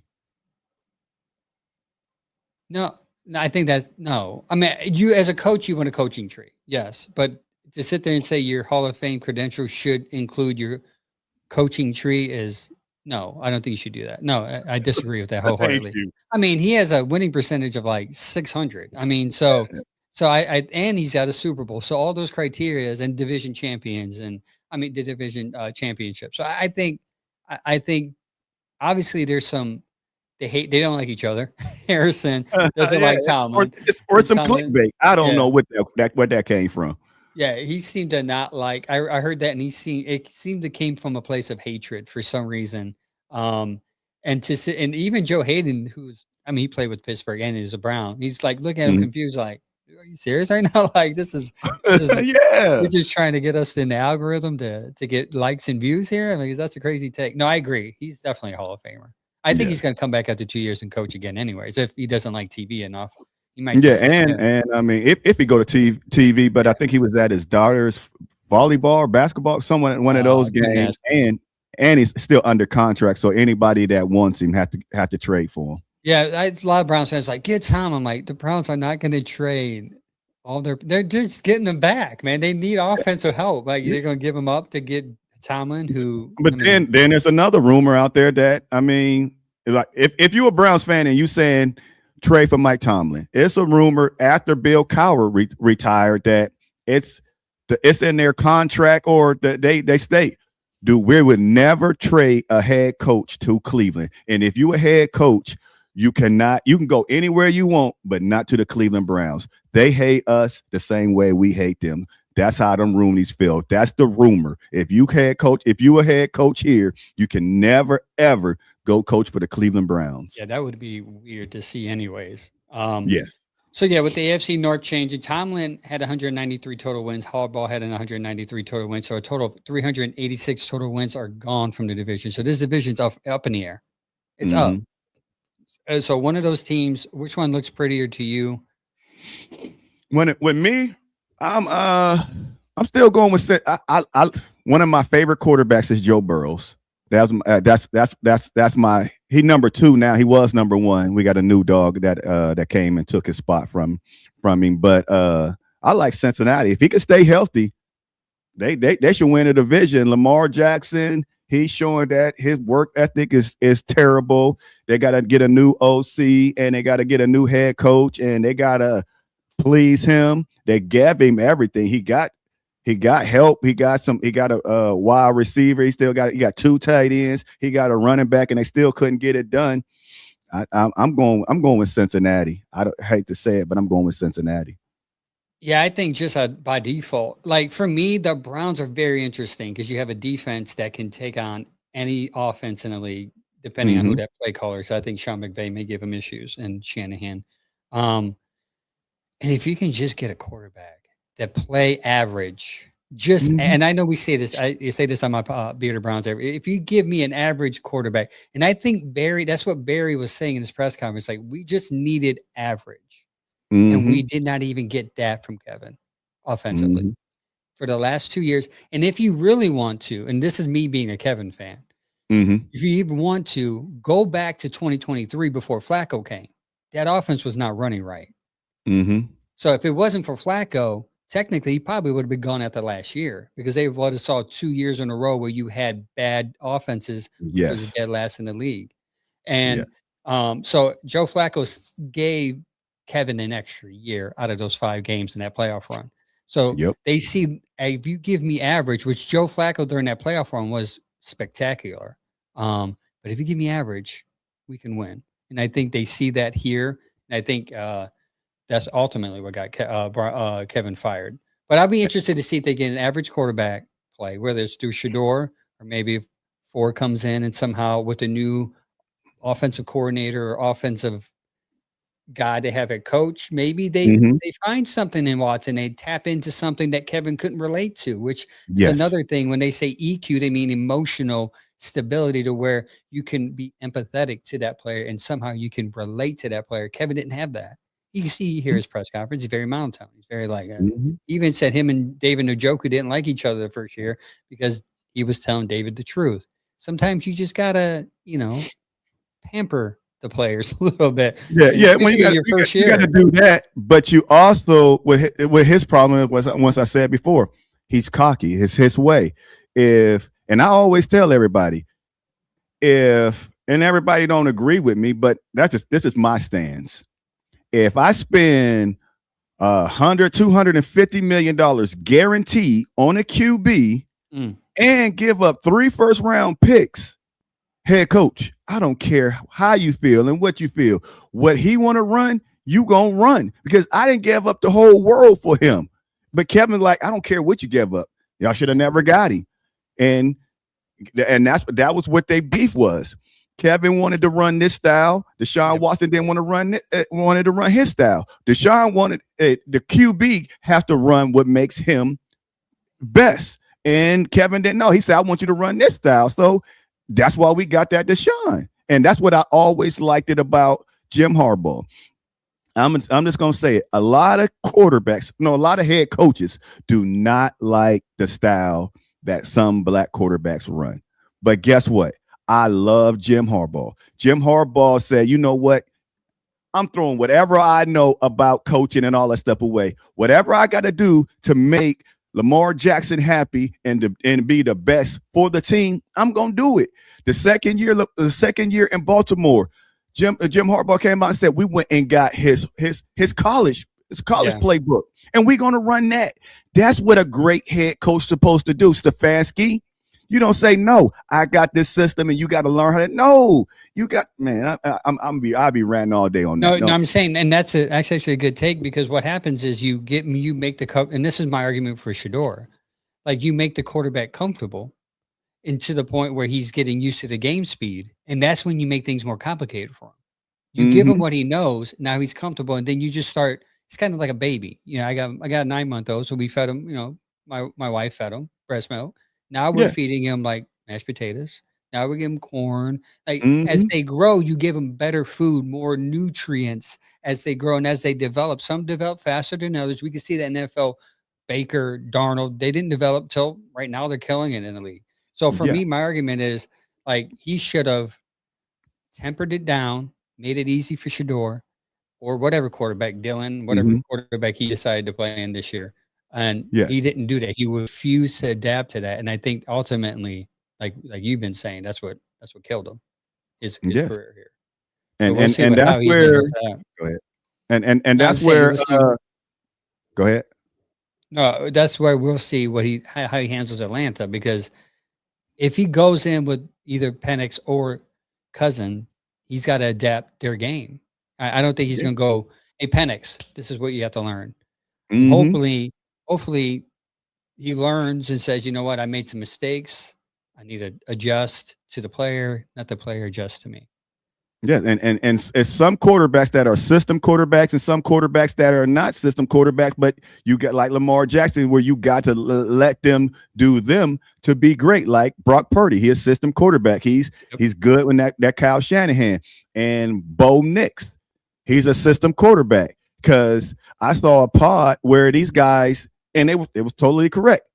no, no, I think that's no. I mean, you as a coach, you want a coaching tree, yes, but to sit there and say your Hall of Fame credentials should include your coaching tree is no. I don't think you should do that. No, I disagree with that Thank wholeheartedly. you. I mean, he has a winning percentage of like 600. I mean, and he's at a Super Bowl. So all those criterias and division champions and I mean the division championship. So I think obviously there's some they don't like each other. Harrison doesn't Yeah, like Tomlin. or And some Tomlin, clickbait. I don't yeah, know what that came from. yeah, he seemed to not like. I heard that, and it seemed to came from a place of hatred for some reason. And to sit, and even Joe Hayden, who's I mean, he played with Pittsburgh and he's a Brown. He's like looking at him Mhm. confused, like, "Are you serious right now? Like this is Yeah. you're just trying to get us in the algorithm to get likes and views here." I mean, that's a crazy take. No, I agree. He's definitely a Hall of Famer. I think Yeah. he's going to come back after 2 years and coach again, anyways. If he doesn't like TV enough, he might Yeah, just and I mean, if he go to TV, but I think he was at his daughter's volleyball or basketball, one of those games, gymnastics. and he's still under contract. So anybody that wants him have to trade for him. Yeah, it's a lot of Browns fans like, "Get Tom." I'm like, the Browns are not gonna trade they're just getting them back, man. They need offensive help. Like, Yeah. they're gonna give him up to get Tomlin, who But I mean, then there's another rumor out there that I mean, like if you're a Browns fan and you saying trade for Mike Tomlin, it's a rumor after Bill Cowher retired that it's in their contract or that they state, dude, we would never trade a head coach to Cleveland. And if you a head coach, you can go anywhere you want, but not to the Cleveland Browns. They hate us the same way we hate them. That's how them Roonies feel. That's the rumor. If you a head coach here, you can never ever go coach for the Cleveland Browns. yeah, that would be weird to see anyways. Yes. So yeah, with the AFC North changing, Tomlin had 193 total wins. Harbaugh had 193 total wins. So a total of 386 total wins are gone from the division. So this division's up in the air. It's up. Mm-hmm. So one of those teams, which one looks prettier to you? With me, I'm still going with I one of my favorite quarterbacks is Joe Burrows. That's my he number 2 now. He was number 1. We got a new dog that came and took his spot from him. But I like Cincinnati. If he could stay healthy, they should win a division. Lamar Jackson, he's showing that his work ethic is terrible. They got to get a new OC and they got to get a new head coach and they got to please him. They gave him everything. He got help. He got a wide receiver. He got 2 tight ends. He got a running back, and they still couldn't get it done. I'm going with Cincinnati. I hate to say it, but I'm going with Cincinnati. Yeah, I think just by default, like for me, the Browns are very interesting because you have a defense that can take on any offense in the league, depending on who that play caller is. I think Sean McVay may give him issues and Shanahan. And if you can just get a quarterback that play average, and I know we say this, you say this on my Bearded Browns. If you give me an average quarterback, and I think that's what Barry was saying in his press conference, like we just needed average. And we did not even get that from Kevin offensively for the last 2 years. And if you really want to, and this is me being a Kevin fan, if you even want to go back to 2023 before Flacco came, that offense was not running right. So if it wasn't for Flacco, technically he probably would have been gone after last year because they would have saw 2 years in a row where you had bad offenses, which was dead last in the league. And so Joe Flacco gave Kevin an extra year out of those 5 games in that playoff run. So they see, if you give me average, which Joe Flacco during that playoff run was spectacular. But if you give me average, we can win. And I think they see that here. And I think that's ultimately what got Kevin fired. But I'll be interested to see if they get an average quarterback play, whether it's through Shedeur or maybe if Ford comes in and somehow with a new offensive coordinator or offensive guy they have a coach, maybe they find something in Watson. They tap into something that Kevin couldn't relate to, which is another thing. When they say EQ, they mean emotional stability, to where you can be empathetic to that player and somehow you can relate to that player. Kevin didn't have that. You can see here his press conference. He's very monotone. He's very like, he even said him and David Njoku didn't like each other the first year because he was telling David the truth. Sometimes you just gotta, pamper the players a little bit. Yeah. When you got to do that, but you also with his problem was, once I said before, he's cocky. It's his way. And I always tell everybody, and everybody don't agree with me, but this is my stance. If I spend $250 million guaranteed on a QB and give up 3 first-round picks, head coach, I don't care how you feel and what you feel. What he want to run, you gonna run, because I didn't give up the whole world for him. But Kevin's like, I don't care what you give up. Y'all should have never got him. And that was what their beef was. Kevin wanted to run this style. Deshaun Watson didn't want to wanted to run his style. Deshaun wanted the QB has to run what makes him best. And Kevin didn't know. He said, I want you to run this style. So that's why we got that Deshaun. And that's what I always liked it about Jim Harbaugh. I'm just going to say it. A lot of head coaches do not like the style that some black quarterbacks run. But guess what? I love Jim Harbaugh. Jim Harbaugh said, you know what? I'm throwing whatever I know about coaching and all that stuff away. Whatever I got to do to make Lamar Jackson happy and be the best for the team, I'm going to do it. The second year in Baltimore, Jim Harbaugh came out and said, we went and got his college playbook, and we're going to run that. That's what a great head coach supposed to do. Stefanski, you don't say, no, I got this system and you got to learn how to. No, you got, man, I'll be ranting all day on that. No, I'm saying, and that's actually a good take, because what happens is you make the cup, and this is my argument for Shedeur. Like, you make the quarterback comfortable and to the point where he's getting used to the game speed. And that's when you make things more complicated for him. You give him what he knows. Now he's comfortable. And then you just start, it's kind of like a baby. I got a 9-month-old. So we fed him, my wife fed him breast milk. Now we're feeding him like mashed potatoes. Now we give him corn. Like, as they grow, you give them better food, more nutrients as they grow and as they develop. Some develop faster than others. We can see that in NFL. Baker, Darnold, they didn't develop till right now. They're killing it in the league. So for me, my argument is, Like, he should have tempered it down, made it easy for Shedeur or whatever quarterback, Dylan, whatever Mm-hmm. quarterback he decided to play in this year. And Yeah. he didn't do that. He refused to adapt to that. And I think ultimately, like you've been saying, that's what killed him, his Yes. career here. So And we'll and see and that's how he where handles that. go ahead. And I'm that's saying where we'll see. go ahead. No, that's where we'll see how he handles Atlanta, because if he goes in with either Penix or Cousin, he's got to adapt their game. I don't think he's Yeah. going to go, hey, Penix, this is what you have to learn. Mm-hmm. Hopefully he learns and says, you know what, I made some mistakes. I need to adjust to the player, not the player adjust to me. Yeah, and it's some quarterbacks that are system quarterbacks and some quarterbacks that are not system quarterbacks, but you get like Lamar Jackson, where you got to let them do them to be great. Like Brock Purdy, he's a system quarterback. He's good when that Kyle Shanahan. And Bo Nix, he's a system quarterback. Because I saw a pod where these guys, and it was totally correct.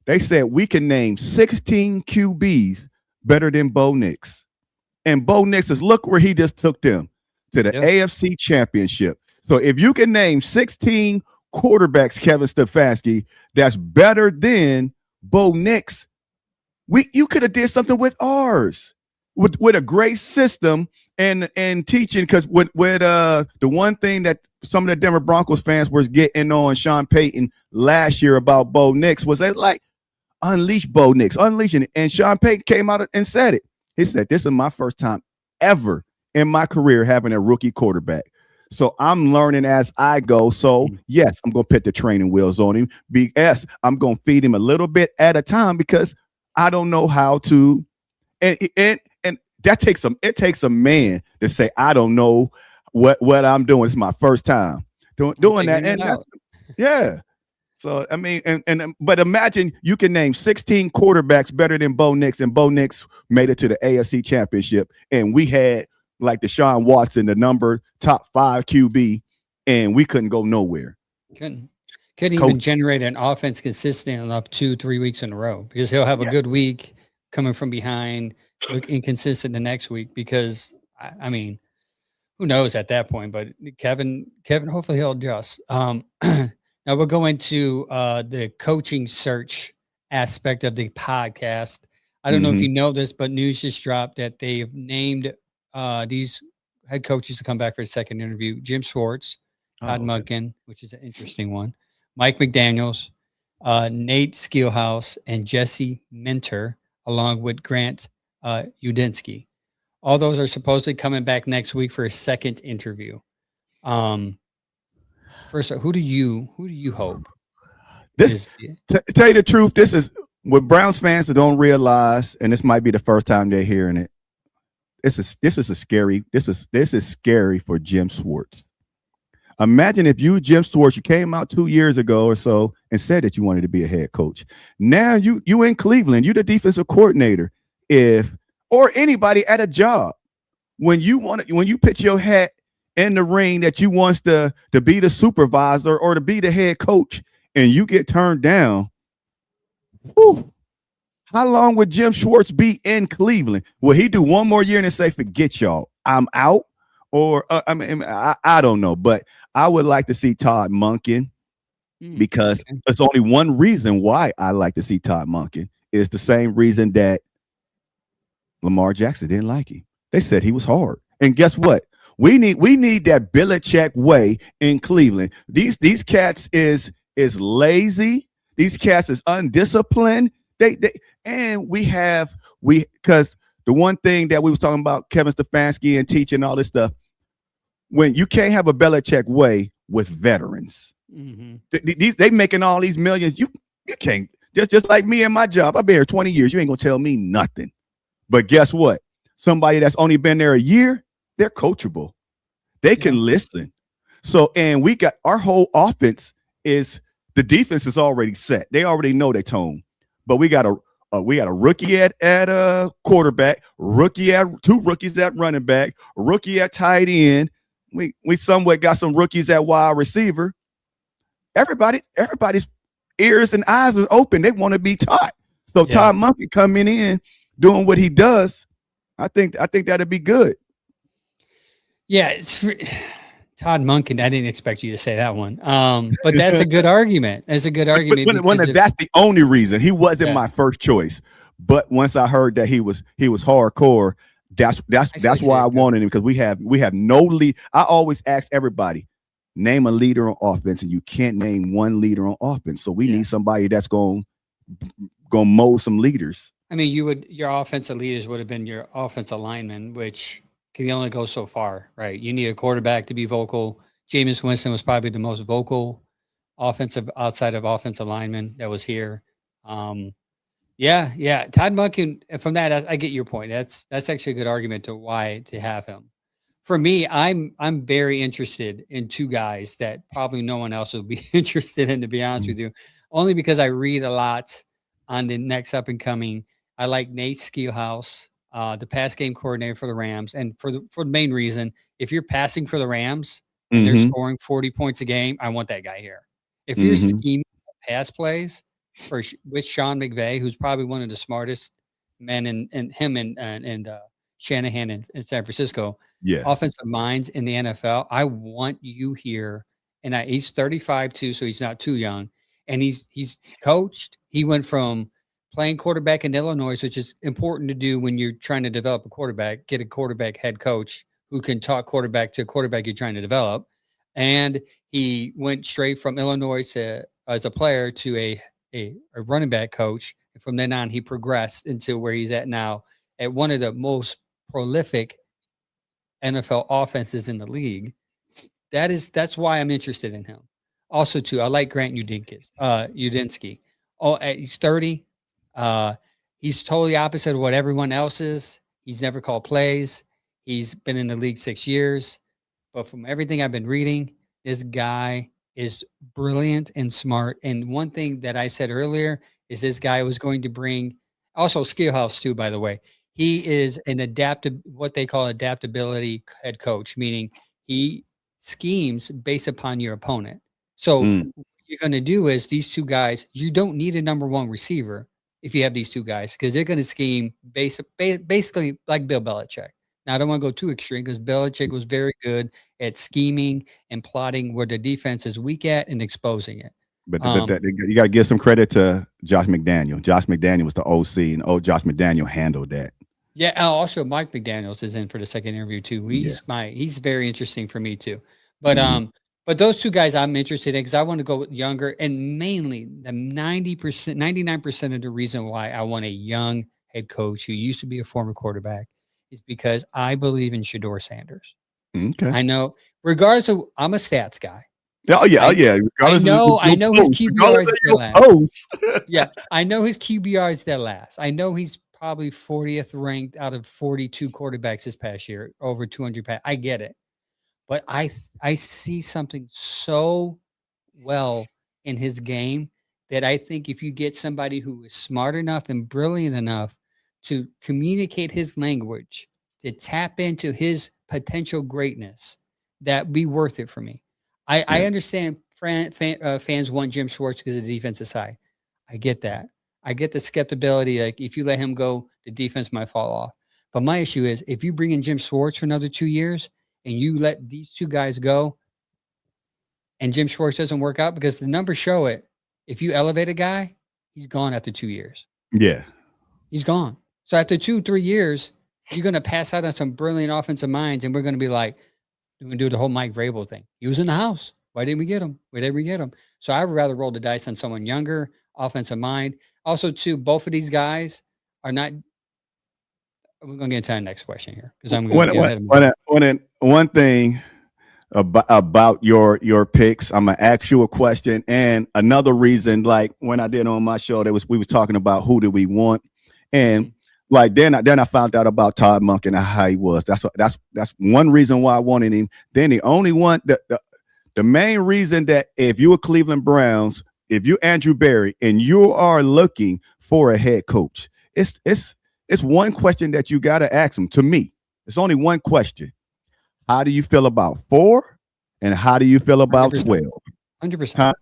They said we can name 16 QBs better than Bo Nix. And Bo Nix is, look where he just took them to the AFC Championship. So if you can name 16 quarterbacks, Kevin Stefanski, that's better than Bo Nix, you could have did something with ours, with a great system and teaching. Because with the one thing that some of the Denver Broncos fans was getting on Sean Payton last year about Bo Nix was they like, unleash Bo Nix, unleashing. And Sean Payton came out and said it. He said, this is my first time ever in my career having a rookie quarterback. So I'm learning as I go. So yes, I'm going to put the training wheels on him. BS, I'm going to feed him a little bit at a time because I don't know how to. And that takes it takes a man to say, I don't know what I'm doing. It's my first time doing that. And yeah. So, I mean, but imagine you can name 16 quarterbacks better than Bo Nix, and Bo Nix made it to the AFC Championship. And we had like Deshaun Watson, the top 5 QB, and we couldn't go nowhere. Couldn't even generate an offense consistent enough 2-3 weeks in a row, because he'll have a good week coming from behind, look inconsistent the next week. Because, I mean, who knows at that point? But Kevin, hopefully he'll adjust. Now we'll go into the coaching search aspect of the podcast. I don't know if you know this, but news just dropped that they've named these head coaches to come back for a second interview: Jim Schwartz, Todd Monken, which is an interesting one, Mike McDaniels, Nate Skeelhouse, and Jesse Minter, along with Grant Udinsky. All those are supposedly coming back next week for a second interview. First, who do you hope? Tell you the truth, this is what Browns fans don't realize, and this might be the first time they're hearing it. This is scary for Jim Schwartz. Imagine if you came out 2 years ago or so and said that you wanted to be a head coach. Now you in Cleveland, you the defensive coordinator, or anybody at a job. When you pitch your hat in the ring that you wants to be the supervisor or to be the head coach, and you get turned down, how long would Jim Schwartz be in Cleveland? Will he do one more year and say, forget y'all, I'm out? Or I don't know, but I would like to see Todd Monken, because there's only one reason why I like to see Todd Monken. Is the same reason that Lamar Jackson didn't like him. They said he was hard. And guess what? We need that Belichick way in Cleveland. These cats is lazy. These cats is undisciplined. Because the one thing that we was talking about, Kevin Stefanski and teaching all this stuff, when you can't have a Belichick way with veterans, they making all these millions. You can't, just like me and my job. I've been here 20 years. You ain't gonna tell me nothing. But guess what? Somebody that's only been there a year, they're coachable. They can listen. So, and we got our whole offense the defense is already set. They already know their tone. But we got a rookie at quarterback, two rookies at running back, a rookie at tight end. We somewhat got some rookies at wide receiver. Everybody's ears and eyes are open. They want to be taught. So Todd Monken coming in, doing what he does, I think that'd be good. Yeah, Todd Monken. I didn't expect you to say that one. But that's a good argument. That's a good argument. That's the only reason he wasn't Yeah. my first choice. But once I heard that he was hardcore, that's why I wanted him, because we have no lead. I always ask everybody, name a leader on offense, and you can't name one leader on offense. So we need somebody that's going mold some leaders. I mean, your offensive leaders would have been your offensive linemen, which can only go so far, right? You need a quarterback to be vocal. Jameis Winston was probably the most vocal offensive outside of offensive lineman that was here. Yeah. Todd Monken. From that, I get your point. That's actually a good argument to why to have him. For me, I'm very interested in two guys that probably no one else will be interested in, to be honest with you, only because I read a lot on the next up and coming. I like Nate Scheelhaase, the pass game coordinator for the Rams, and for the main reason, if you're passing for the Rams and they're scoring 40 points a game, I want that guy here. If you're scheming pass plays with Sean McVay, who's probably one of the smartest men, and him and Shanahan in San Francisco, offensive minds in the NFL, I want you here. And he's 35 too, so he's not too young. And he's coached. He went from playing quarterback in Illinois, which is important to do when you're trying to develop a quarterback, get a quarterback head coach who can talk quarterback to a quarterback you're trying to develop. And he went straight from Illinois as a player to a running back coach. And from then on, he progressed into where he's at now, at one of the most prolific NFL offenses in the league. That's why I'm interested in him. Also, too, I like Grant Udinski. Oh, he's 30. He's totally opposite of what everyone else is. He's never called plays. He's been in the league 6 years. But from everything I've been reading, this guy is brilliant and smart. And one thing that I said earlier is this guy was going to bring, also Scheelhaase too, by the way. He is what they call adaptability head coach, meaning he schemes based upon your opponent. So what you're going to do is these two guys, you don't need a number one receiver if you have these two guys, because they're going to scheme basically like Bill Belichick. Now, I don't want to go too extreme, because Belichick was very good at scheming and plotting where the defense is weak at and exposing it. But you got to give some credit to Josh McDaniel. Josh McDaniel was the OC, and Josh McDaniel handled that. Yeah. Also, Mike McDaniels is in for the second interview too. He's very interesting for me too. But but those two guys I'm interested in, because I want to go with younger, and mainly the 99% of the reason why I want a young head coach who used to be a former quarterback is because I believe in Shedeur Sanders. Okay. I know, regardless of, I'm a stats guy. Oh yeah. I know his QBR is dead last. Yeah, I know his QBR is dead last. I know he's probably 40th ranked out of 42 quarterbacks this past year, over 200 pass. I get it. But I see something so well in his game that I think if you get somebody who is smart enough and brilliant enough to communicate his language, to tap into his potential greatness, that be worth it for me. I understand fans want Jim Schwartz because of the defensive side. I get that. I get the skepticism. Like, if you let him go, the defense might fall off. But my issue is, if you bring in Jim Schwartz for another 2 years and you let these two guys go and Jim Schwartz doesn't work out, because the numbers show it, if you elevate a guy, he's gone after 2 years. Yeah. He's gone. So after 2-3 years, you're going to pass out on some brilliant offensive minds, and we're going to be like, we're going to do the whole Mike Vrabel thing. He was in the house. Why didn't we get him? Why didn't we get him? So I would rather roll the dice on someone younger, offensive mind. Also, too, both of these guys are not. We're going to get into the next question here, because I'm going to get ahead of one thing about your picks. I'm gonna ask you a question, and another reason, like when I did on my show, we was talking about who do we want, and like then I found out about Todd Monken and how he was. That's one reason why I wanted him. Then the only one, the main reason that if you're Cleveland Browns, if you're Andrew Berry and you are looking for a head coach, it's one question that you got to ask him. To me, it's only one question. How do you feel about 4? And how do you feel about 12? 100%.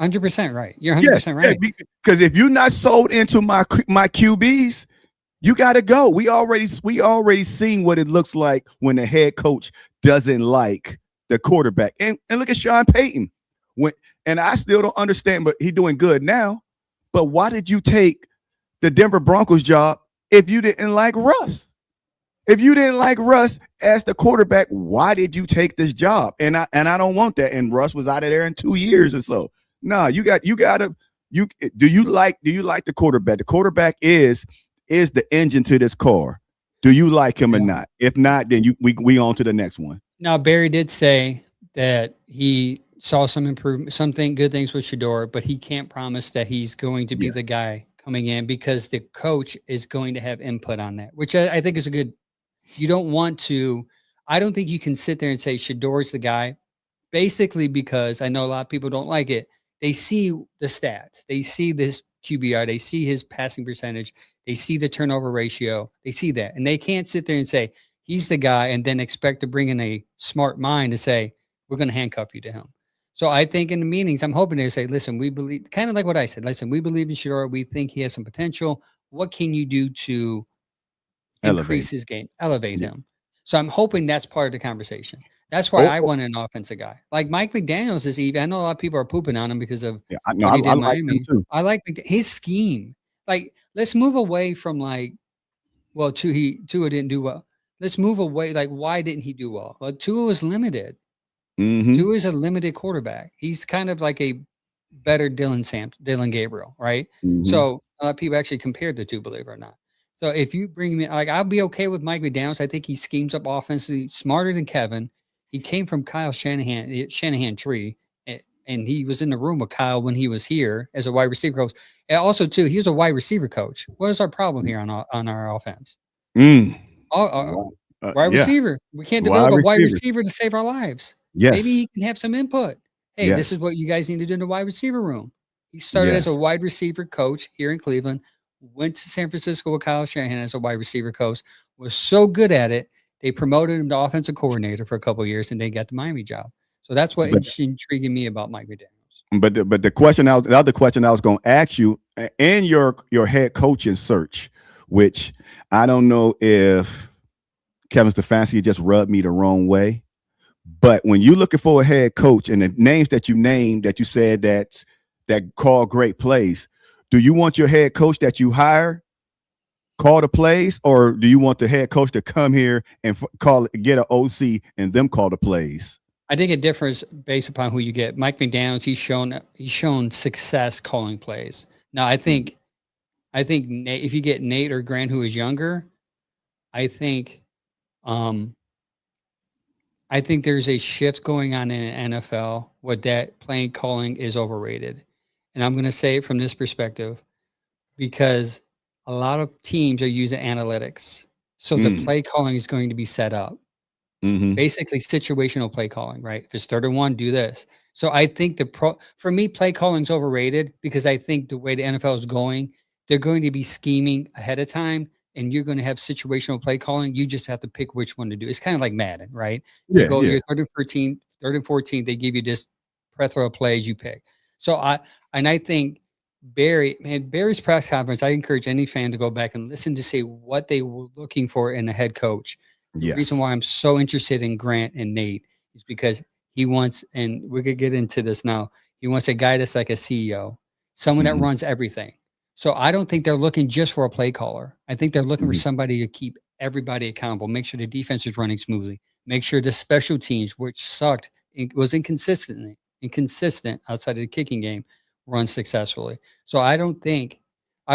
100% right. You're 100% right. Because if you're not sold into my QBs, You got to go. We already seen what it looks like when the head coach doesn't like the quarterback. And look at Sean Payton. When and I still don't understand, but he's doing good now. But why did you take the Denver Broncos job if you didn't like Russ? If you didn't like Russ as the quarterback, why did you take this job? And I don't want that. And Russ was out of there in 2 years or so. No, you gotta you do you like the quarterback? The quarterback is the engine to this car. Do you like him or Yeah. not? If not, then we on to the next one. Now Barry did say that he saw some improvement, good things with Shedeur, but he can't promise that he's going to be Yeah. the guy coming in because the coach is going to have input on that, which I think is a good. You don't want to. I don't think you can sit there and say Shedeur's the guy, basically because I know a lot of people don't like it. They see the stats, they see this QBR, they see his passing percentage, they see the turnover ratio, they see that, and they can't sit there and say he's the guy and then expect to bring in a smart mind to say we're going to handcuff you to him. So I think in the meetings, I'm hoping they say, listen, we believe, kind of like what I said. Listen, we believe in Shedeur. We think he has some potential. What can you do to Elevate. increase his game, elevate Yeah. him? So I'm hoping that's part of the conversation. That's why Oh, I oh, want an offensive guy. Like Mike McDaniels is even. I know a lot of people are pooping on him because of yeah. I know. what he did I in like him Miami. too. I like his scheme. Like, let's move away from like, well, Tua didn't do well. Let's move away. Like, why didn't he do well? Well, Tua was limited. Mm-hmm. Tua is a limited quarterback. He's kind of like a better Dylan Gabriel, right? Mm-hmm. So a lot of people actually compared the two, believe it or not. So if you bring me, like, I'll be okay with Mike McDaniels. I think he schemes up offensively smarter than Kevin. He came from Kyle Shanahan tree, and he was in the room with Kyle when he was here as a wide receiver coach. And also, too, he was a wide receiver coach. What is our problem here on our offense? Mm. Our Wow. wide Yeah. receiver. We can't Wide develop a wide receivers. receiver to save our lives. Maybe Yes. he can have some input. Hey, this Yes. is what you guys need to do in the wide receiver room. He started as a Yes. wide receiver coach here in Cleveland, went to San Francisco with Kyle Shanahan as a wide receiver coach, was so good at it, they promoted him to offensive coordinator for a couple of years, and they got the Miami job. So that's what But intriguing me about Mike McDaniels. the other question I was going to ask you in your head coaching search, which I don't know if Kevin Stefanski just rubbed me the wrong way, but when you're looking for a head coach and the names that you named that you said that call great plays, do you want your head coach that you hire call the plays, or do you want the head coach to come here and get an OC and them call the plays? I think it differs based upon who you get. Mike McDaniels, he's shown success calling plays. Now, I think Nate, if you get Nate or Grant who is younger, I think um I think there's a shift going on in the NFL what that playing calling is overrated. And I'm going to say it from this perspective because a lot of teams are using analytics. So the Mm. play calling is going to be set up. Mm-hmm. Basically situational play calling, right? If it's 3rd and 1, do this. So I think for me, play calling is overrated because I think the way the NFL is going, they're going to be scheming ahead of time and you're going to have situational play calling. You just have to pick which one to do. It's kind of like Madden, right? You Yeah, go, yeah. you're 3rd and 14, 3rd and 14, they give you this plethora of plays you pick. So I think Barry's press conference, I encourage any fan to go back and listen to say what they were looking for in a head coach. The reason Yes. why I'm so interested in Grant and Nate is because he wants, and we could get into this now, he wants a guy that's like a CEO, someone that Mm-hmm. runs everything. So I don't think they're looking just for a play caller. I think they're looking for Mm-hmm. somebody to keep everybody accountable, make sure the defense is running smoothly, make sure the special teams, which sucked, it was inconsistent outside of the kicking game, run successfully. So I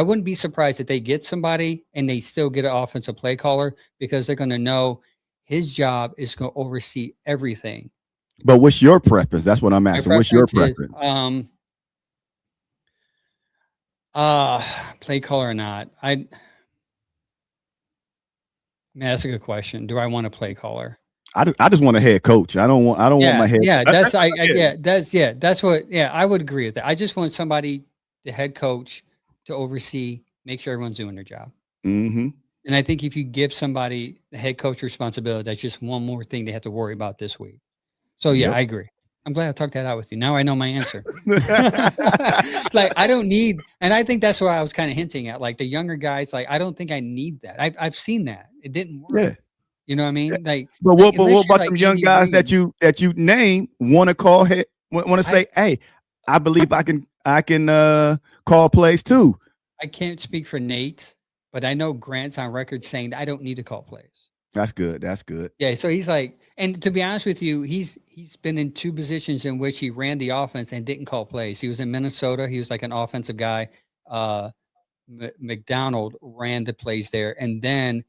wouldn't be surprised if they get somebody and they still get an offensive play caller because they're going to know his job is going to oversee everything. But what's your preference? That's what I'm My asking. What's your preference is preference? uh play caller or not. Man, that's a good question. Do I want a play caller? I just want a head coach. I don't want my Yeah, head. yeah, that's Yeah. that's what, yeah, I would agree with that. I just want somebody, the head coach, to oversee, make sure everyone's doing their job. Mm-hmm. And I think if you give somebody the head coach responsibility, that's just one more thing they have to worry about this week. So yeah, Yep. I agree. I'm glad I talked that out with you. Now I know my answer. Like, I don't need, and I think that's what I was kind of hinting at. Like the younger guys, like, I don't think I need that. I've seen that. It didn't work. Yeah. You know what I mean? But Like what unless you're about like them young Andy guys Reid, that you name want to call hit want to I say, hey, I believe I can call plays too. I can't speak for Nate, but I know Grant's on record saying that I don't need to call plays. That's good. That's good. Yeah, so he's like, and to be honest with you, he's been in two positions in which he ran the offense and didn't call plays. He was in Minnesota. He was like an offensive guy. McDonald ran the plays there, and then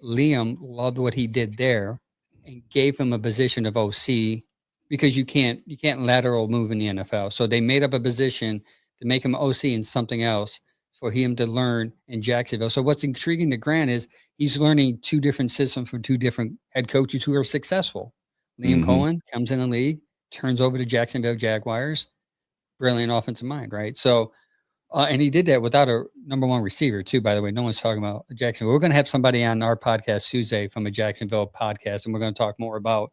Liam loved what he did there and gave him a position of OC because you can't lateral move in the NFL. So they made up a position to make him OC and something else for him to learn in Jacksonville. So what's intriguing to Grant is he's learning two different systems from two different head coaches who are successful. Liam Mm-hmm. Cohen comes in the league, turns over to Jacksonville Jaguars, brilliant offensive mind, right? So and he did that without a number one receiver, too, by the way. No one's talking about Jacksonville. We're going to have somebody on our podcast Tuesday from a Jacksonville podcast, and we're going to talk more about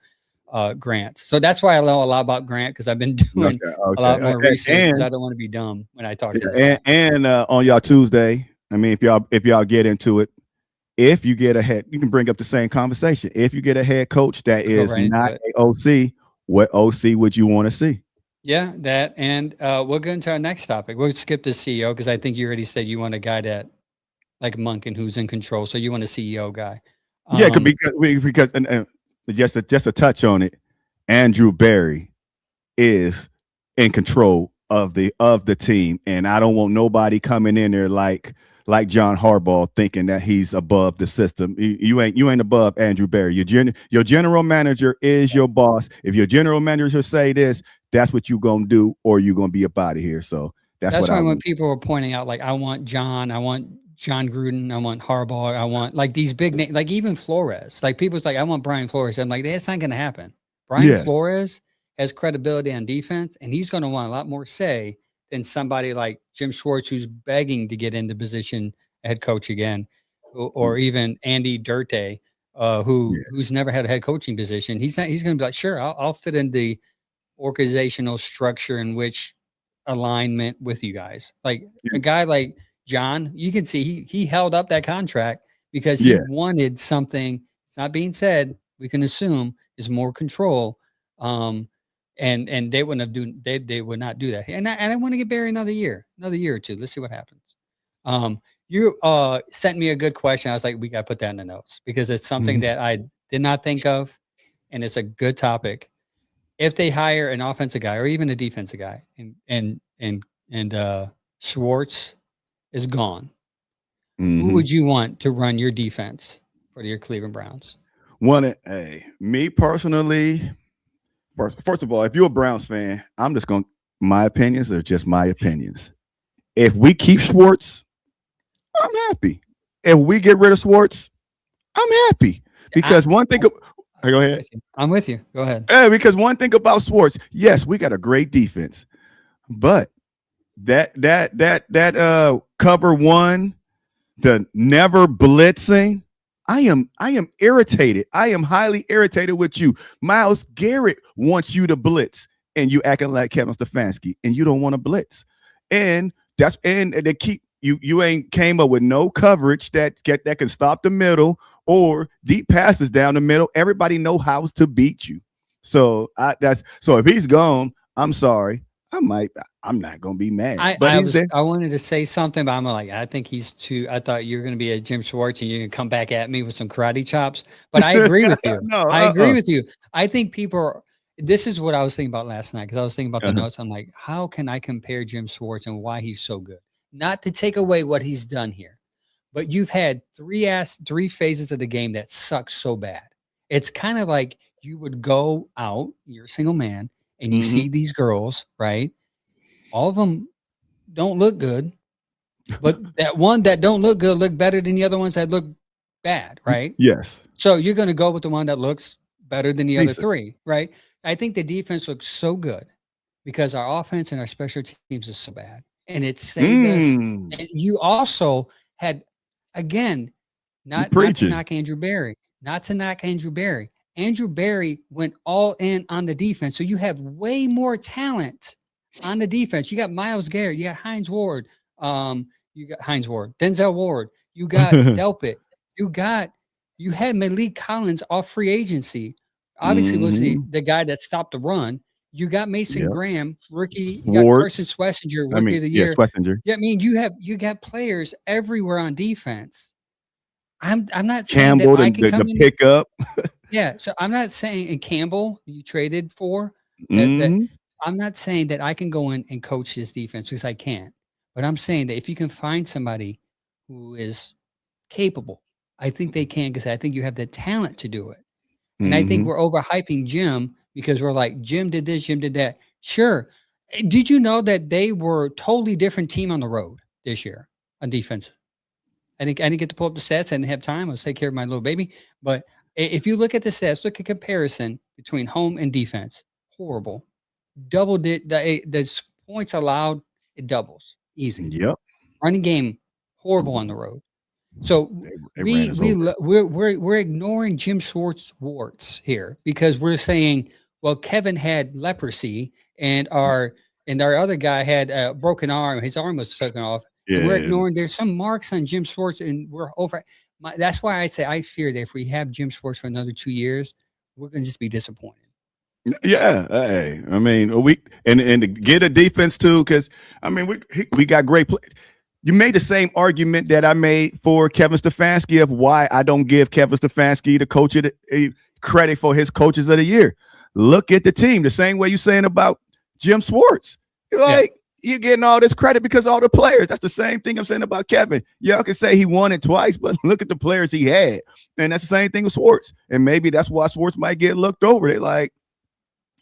Grant. So that's why I know a lot about Grant, because I've been doing a lot more research, because I don't want to be dumb when I talk to this guy. And on y'all Tuesday, I mean, if y'all get into it, if you get ahead, you can bring up the same conversation. If you get a head coach that is not an OC, what OC would you want to see? Yeah, that. And we'll go into our next topic. We'll skip the CEO because I think you already said you want a guy that like Monken who's in control. So you want a CEO guy. Yeah, because and just a touch on it, Andrew Berry is in control of the team, and I don't want nobody coming in there like John Harbaugh thinking that he's above the system. You ain't above Andrew Berry. Your general manager is your boss. If your general manager say this, that's what you gonna do, or you gonna be up out of here. So that's why when people were pointing out, like, I want John Gruden, I want Harbaugh, I want like these big names, like even Flores. Like people's like, I want Brian Flores. I'm like, that's not gonna happen. Brian Flores has credibility on defense, and he's gonna want a lot more say than somebody like Jim Schwartz, who's begging to get into position head coach again, or even Andy Dirte, who's never had a head coaching position. He's going to be like, sure, I'll fit in the organizational structure in which alignment with you guys. Like a guy like John, you can see he held up that contract because he wanted something. It's not being said. We can assume is more control. And they wouldn't have they would not do that. And I want to get Barry another year or two. Let's see what happens. You sent me a good question. I was like, we got to put that in the notes because it's something that I did not think of, and it's a good topic. If they hire an offensive guy or even a defensive guy, and Schwartz is gone, who would you want to run your defense for your Cleveland Browns? Me personally. First of all, if you're a Browns fan, I'm just going. My opinions are just my opinions. If we keep Schwartz, I'm happy. If we get rid of Schwartz, I'm happy because one thing. Go ahead. I'm with you. Go ahead. Because one thing about Schwartz, yes, we got a great defense, but that cover one, the never blitzing. I am irritated. I am highly irritated with you. Myles Garrett wants you to blitz, and you acting like Kevin Stefanski, and you don't want to blitz. And they keep you ain't came up with no coverage that can stop the middle or deep passes down the middle. Everybody know how to beat you. So if he's gone, I'm sorry. I'm not gonna be mad. I wanted to say something, but I'm like, I think he's too. I thought you were gonna be a Jim Schwartz and you're gonna come back at me with some karate chops. But I agree with you. I agree with you. I think this is what I was thinking about last night because I was thinking about the notes. I'm like, how can I compare Jim Schwartz and why he's so good? Not to take away what he's done here, but you've had three phases of the game that suck so bad. It's kind of like you would go out, you're a single man, and you see these girls, right? All of them don't look good, but that one that don't look good look better than the other ones that look bad, right? Yes. So you're going to go with the one that looks better than the other three, right? I think the defense looks so good because our offense and our special teams is so bad. And it saved us. And you also had, again, not to knock Andrew Berry, Andrew Berry went all in on the defense. So you have way more talent on the defense. You got Myles Garrett, you got Denzel Ward, you got Delpit, you had Malik Collins off free agency. Obviously was the guy that stopped the run. You got Mason Graham, rookie. You got Carson Schlesinger, rookie of the year. Schlesinger. Yeah, I mean, you got players everywhere on defense. I'm not saying Campbell, that I can come in pickup. Yeah, so I'm not saying and Campbell you traded for that. I'm not saying that I can go in and coach this defense because I can't. But I'm saying that if you can find somebody who is capable, I think they can because I think you have the talent to do it. And I think we're overhyping Jim because we're like, Jim did this, Jim did that. Sure. Did you know that they were a totally different team on the road this year on defense? I didn't get to pull up the stats. I didn't have time. I was taking care of my little baby. But if you look at the stats, look at comparison between home and defense. Horrible. Doubled it. The points allowed, it doubles. Easy. Yep. Running game, horrible on the road. So we're ignoring Jim Schwartz warts here because we're saying, well, Kevin had leprosy and our other guy had a broken arm. His arm was taken off. Yeah. We're ignoring. There's some marks on Jim Schwartz, and we're over. That's why I say I fear that if we have Jim Schwartz for another 2 years, we're going to just be disappointed. Yeah, hey, I mean, we and to get a defense too, because I mean, we got great play. You made the same argument that I made for Kevin Stefanski of why I don't give Kevin Stefanski the coach of the credit for his coaches of the year. Look at the team, the same way you're saying about Jim Schwartz. You're like, you're getting all this credit because all the players. That's the same thing I'm saying about Kevin. Y'all can say he won it twice, but look at the players he had. And that's the same thing with Schwartz. And maybe that's why Schwartz might get looked over. They like,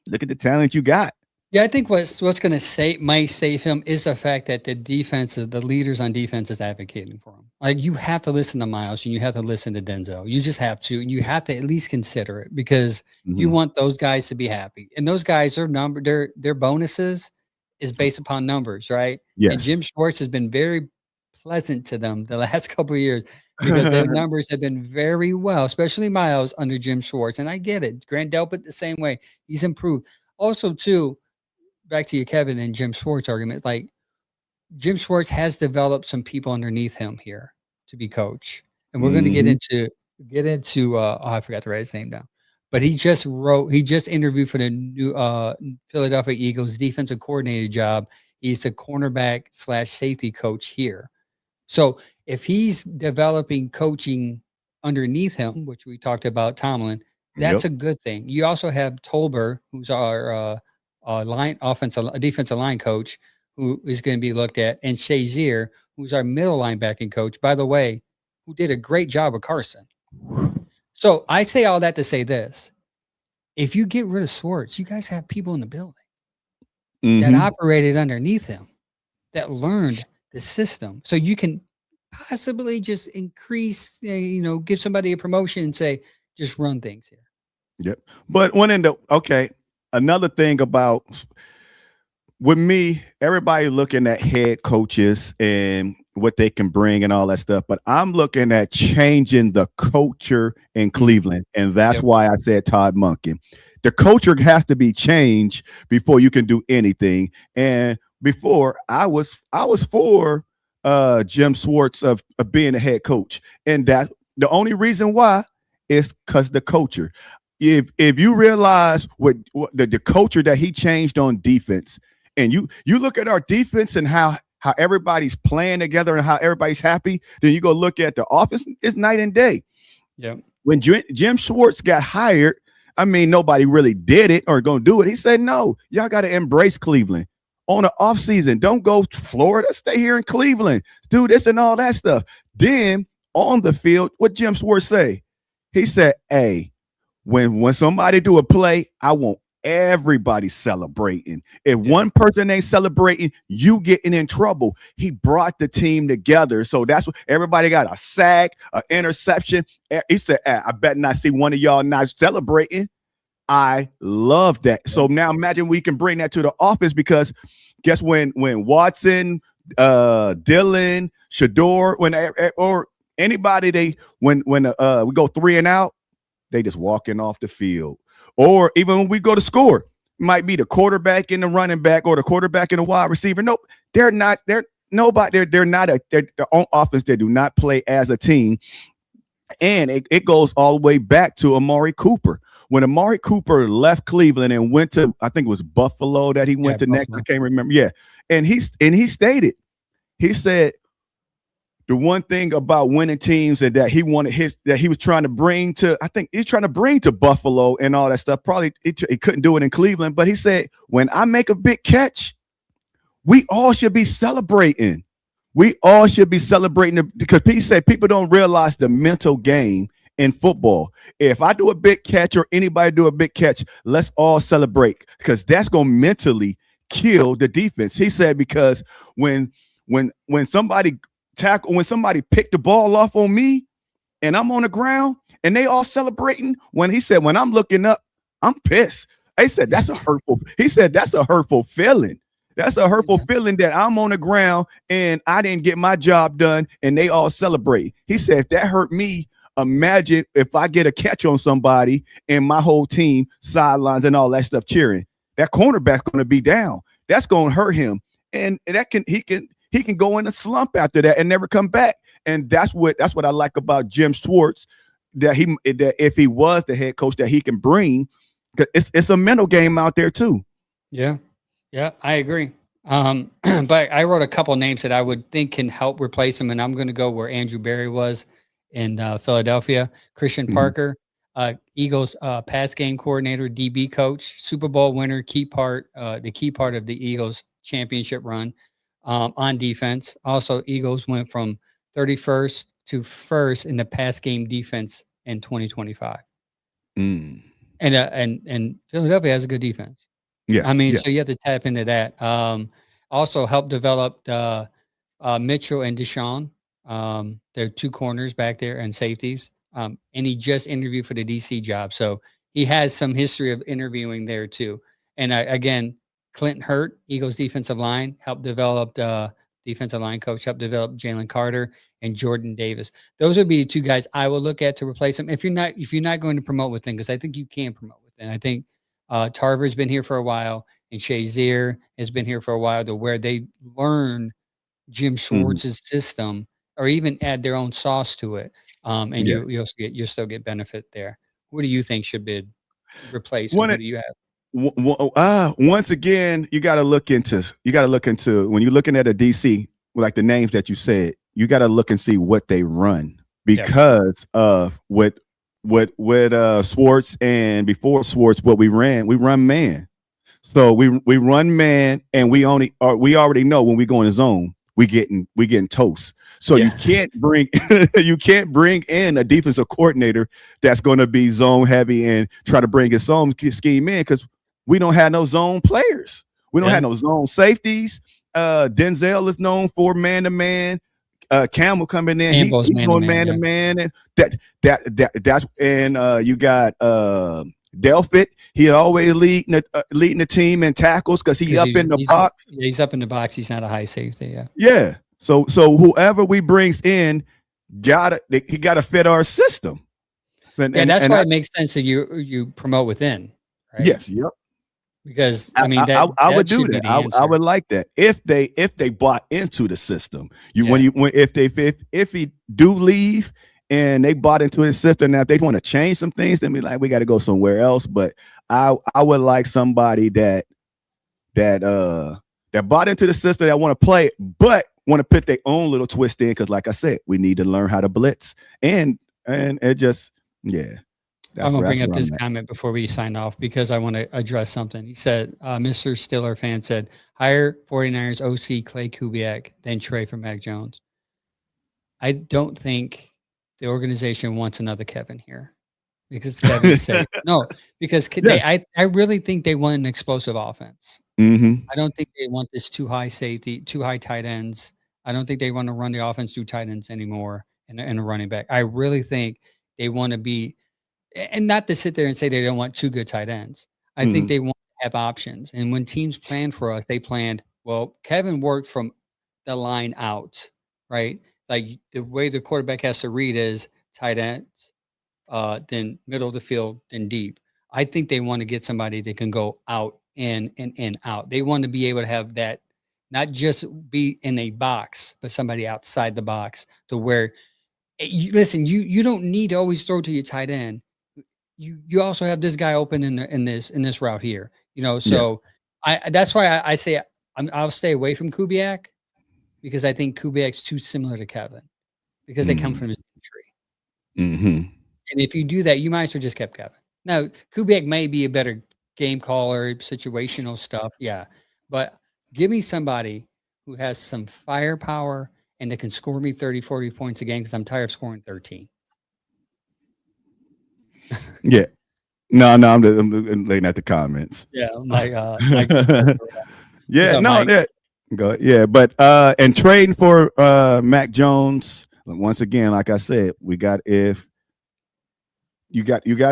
look at the talent you got. Yeah, I think what's going to might save him is the fact that the leaders on defense is advocating for him. Like you have to listen to Myles and you have to listen to Denzel. You just have to. You have to at least consider it because you want those guys to be happy. And those guys are their bonuses is based upon numbers, right? Yes. And Jim Schwartz has been very pleasant to them the last couple of years because their numbers have been very well, especially Myles under Jim Schwartz. And I get it. Grant Delpit the same way. He's improved. Also, too, back to your Kevin and Jim Schwartz argument, like Jim Schwartz has developed some people underneath him here to be coach. And we're going to get into I forgot to write his name down. But he just interviewed for the new Philadelphia Eagles defensive coordinator job. He's the cornerback / safety coach here. So if he's developing coaching underneath him, which we talked about Tomlin, that's a good thing. You also have Tolber, who's our defensive line coach, who is going to be looked at, and Shazier, who's our middle linebacking coach, by the way, who did a great job with Carson. So I say all that to say this. If you get rid of Schwartz, you guys have people in the building that operated underneath him, that learned the system. So you can possibly just increase, give somebody a promotion and say, just run things here. Yep. But another thing about with me, everybody looking at head coaches and what they can bring and all that stuff, but I'm looking at changing the culture in Cleveland, and that's why I said Todd Monken. The culture has to be changed before you can do anything. And before I was for Jim Schwartz of being a head coach, and that the only reason why is because the culture. If you realize what the culture that he changed on defense, and you look at our defense and how everybody's playing together and how everybody's happy, then you go look at the offense, it's night and day. Yeah. When Jim Schwartz got hired, I mean, nobody really did it or going to do it. He said, no, y'all got to embrace Cleveland on the off season. Don't go to Florida, stay here in Cleveland, do this and all that stuff. Then on the field, what Jim Schwartz say? He said, hey, when somebody do a play, I want everybody celebrating. If one person ain't celebrating, you getting in trouble. He brought the team together. So that's what everybody got, a sack, an interception. He said, I bet not see one of y'all not celebrating. I love that. So now imagine we can bring that to the office, because guess when Watson, Dylan, Shedeur, or anybody, when we go 3 and out, they just walking off the field. Or even when we go to score, it might be the quarterback and the running back or the quarterback and the wide receiver. Nope, they're not. They're nobody. They're not a. They're on offense. They do not play as a team. And it goes all the way back to Amari Cooper. When Amari Cooper left Cleveland and went to, I think it was Buffalo that he went to next. I can't remember. Yeah. And he stated, he said the one thing about winning teams and that he wanted that he was trying to bring to, I think he's trying to bring to Buffalo and all that stuff. Probably he couldn't do it in Cleveland, but he said, when I make a big catch, we all should be celebrating. We all should be celebrating because he said people don't realize the mental game in football. If I do a big catch or anybody do a big catch, let's all celebrate because that's going to mentally kill the defense. He said because when somebody when somebody picked the ball off on me and I'm on the ground and they all celebrating, when I'm looking up, I'm pissed. He said that's a hurtful feeling. That's a hurtful feeling that I'm on the ground and I didn't get my job done and they all celebrate. He said, if that hurt me, imagine if I get a catch on somebody and my whole team sidelines and all that stuff cheering. That cornerback's going to be down. That's going to hurt him. And he can go in a slump after that and never come back. And that's what I like about Jim Schwartz, that if he was the head coach that he can bring, because it's a mental game out there too. Yeah. Yeah, I agree. But I wrote a couple names that I would think can help replace him, and I'm going to go where Andrew Berry was in Philadelphia. Christian Parker, Eagles pass game coordinator, DB coach, Super Bowl winner, the key part of the Eagles championship run on defense. Also, Eagles went from 31st to 1st in the pass game defense in 2025. And Philadelphia has a good defense. Yeah, I mean, so you have to tap into that. Also helped develop Mitchell and Deshaun. They're two corners back there and safeties. And he just interviewed for the DC job. So he has some history of interviewing there too. And again, Clinton Hurt, Eagles defensive line, helped develop defensive line coach, helped develop Jalen Carter and Jordan Davis. Those would be the two guys I would look at to replace him. If you're not going to promote within, because I think you can promote within. I think Tarver's been here for a while, and Shazier has been here for a while, to where they learn Jim Schwartz's system, or even add their own sauce to it, and you'll still get benefit there. What do you think should be replaced? Who do you have? Once again, you got to look into when you're looking at a DC, like the names that you said, you got to look and see what they run, because of what Schwartz, and before Schwartz, what we run man. So we run man, and we already know when we go in the zone, we getting toast. So you can't bring in a defensive coordinator that's going to be zone heavy and try to bring his zone scheme in, because we don't have no zone players. We don't have no zone safeties. Denzel is known for man to man. Campbell coming in, he's going man to man, and that's you got Delpit. He always leading the team in tackles because he's up in the box. He's up in the box. He's not a high safety. Yeah. So whoever we brings in, he gotta fit our system. That's why it makes sense that you promote within. Right? Yes. Yep. Because I mean, I would do that. I would like that if they bought into the system. If he do leave and they bought into his system, now if they want to change some things, then be like, we got to go somewhere else. But I would like somebody that bought into the system, that want to play, but want to put their own little twist in. Because, like I said, we need to learn how to blitz, and it just I'm going to bring up this comment before we sign off, because I want to address something. He said, Mr. Stiller fan said, hire 49ers OC Clay Kubiak, then trade for Mac Jones. I don't think the organization wants another Kevin here, because Kevin's safe. No, because I really think they want an explosive offense. I don't think they want this too high safety, too high tight ends. I don't think they want to run the offense through tight ends anymore and a running back. I really think they want to be, and not to sit there and say they don't want two good tight ends. I think they want to have options. And when teams plan for us, they planned, well, Kevin worked from the line out, right? Like the way the quarterback has to read is tight ends, than middle of the field than deep. I think they want to get somebody that can go out in and out. They want to be able to have that, not just be in a box, but somebody outside the box to where listen, you don't need to always throw to your tight end. You also have this guy open in this route here. Yeah. So that's why I say I'll stay away from Kubiak because I think Kubiak's too similar to Kevin because they come from the same tree. Mm-hmm. And if you do that, you might as well just kept Kevin. Now, Kubiak may be a better game caller, situational stuff. Yeah. But give me somebody who has some firepower and that can score me 30, 40 points a game because I'm tired of scoring 13. Yeah. No, I'm looking at the comments. Yeah. Mike just yeah, up, no, Mike? yeah. Go, yeah, but and trading for Mac Jones, once again, like I said, you got to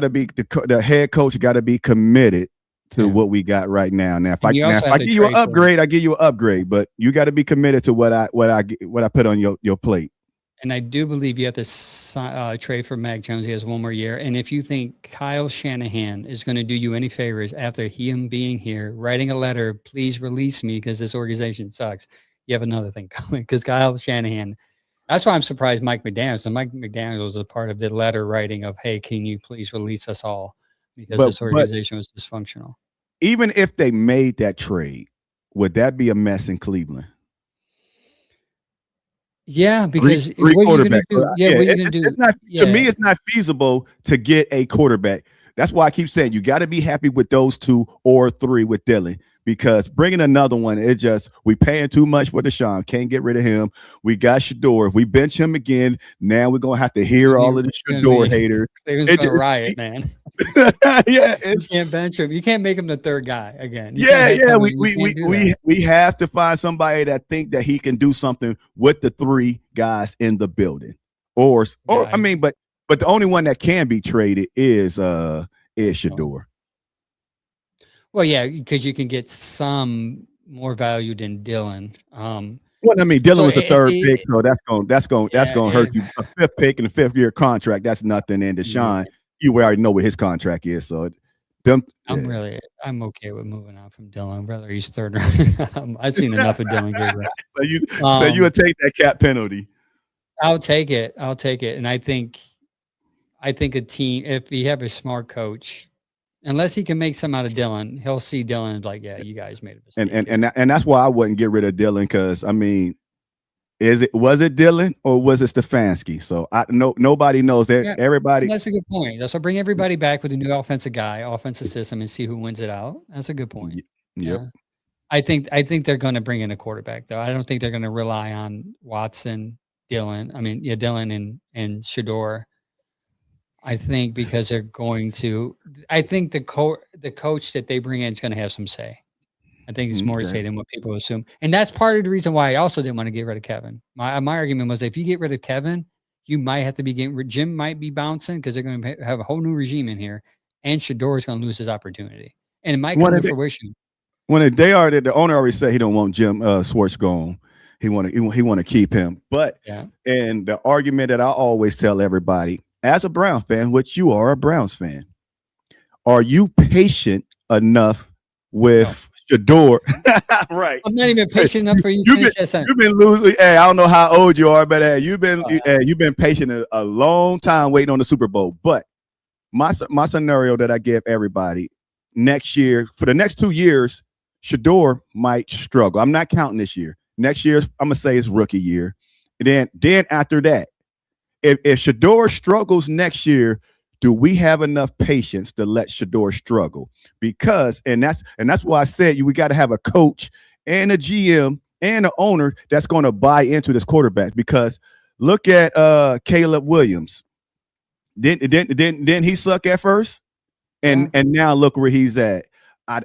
be the head coach got to be committed to what we got right now. Now, if I give you an upgrade, I give you an upgrade, but you got to be committed to what I put on your plate. And I do believe you have to trade for Mac Jones. He has one more year. And if you think Kyle Shanahan is going to do you any favors after him being here, writing a letter, please release me because this organization sucks, you have another thing coming. Because Kyle Shanahan, that's why I'm surprised Mike McDaniels. And Mike McDaniels was a part of the letter writing of, hey, can you please release us all? Because this organization was dysfunctional. Even if they made that trade, would that be a mess in Cleveland? Yeah, because three what are you going to do? what are you going to do? To me, it's not feasible to get a quarterback. That's why I keep saying you got to be happy with those 2 or 3 with Dylan, because bringing another one, we paying too much for Deshaun. Can't get rid of him. We got Shedeur. If we bench him again, now we're going to have to hear all of the Shedeur haters. They're going to riot, man. Yeah, you can't bench him. You can't make him the third guy again. We have to find somebody that think that he can do something with the 3 guys in the building. But the only one that can be traded is Shedeur. Well, yeah, because you can get some more value than Dylan. Dylan was the 3rd pick, so that's going to hurt you. A 5th pick in a 5th-year contract, that's nothing. And Deshaun, you already know what his contract is. So I'm okay with moving on from Dylan, whether he's 3rd or I've seen enough of Dylan Gabriel. So you would take that cap penalty. I'll take it. And I think a team, if you have a smart coach, unless he can make some out of Dylan, he'll see Dylan like, yeah, you guys made a mistake. And that's why I wouldn't get rid of Dylan, because was it Dylan or was it Stefanski? So nobody knows that. Yeah, everybody. That's a good point. That's bring everybody back with a new offensive system, and see who wins it out. That's a good point. Yep. Yeah. I think they're going to bring in a quarterback, though. I don't think they're going to rely on Watson, Dylan. Dylan and Shedeur. I think because they're going to. I think the coach that they bring in is going to have some say. I think it's more to say than what people assume, and that's part of the reason why I also didn't want to get rid of Kevin. My argument was, if you get rid of Kevin, you might have to be getting Jim might be bouncing because they're going to have a whole new regime in here, and Shedeur is going to lose his opportunity, and it might come to fruition. The owner already said he don't want Jim Schwartz gone. He want to keep him. But and the argument that I always tell everybody, as a Browns fan, which you are a Browns fan, are you patient enough with Shedeur? Right. I'm not even patient enough for you. You've been losing. Hey, I don't know how old you are, but you've been patient a long time waiting on the Super Bowl. But my scenario that I give everybody, next year, for the next 2 years, Shedeur might struggle. I'm not counting this year. Next year, I'm gonna say it's rookie year. And then after that, if Shedeur struggles next year, do we have enough patience to let Shedeur struggle? Because and that's why I said we got to have a coach and a GM and an owner that's going to buy into this quarterback. Because look at Caleb Williams. Didn't he suck at first? And now look where he's at. I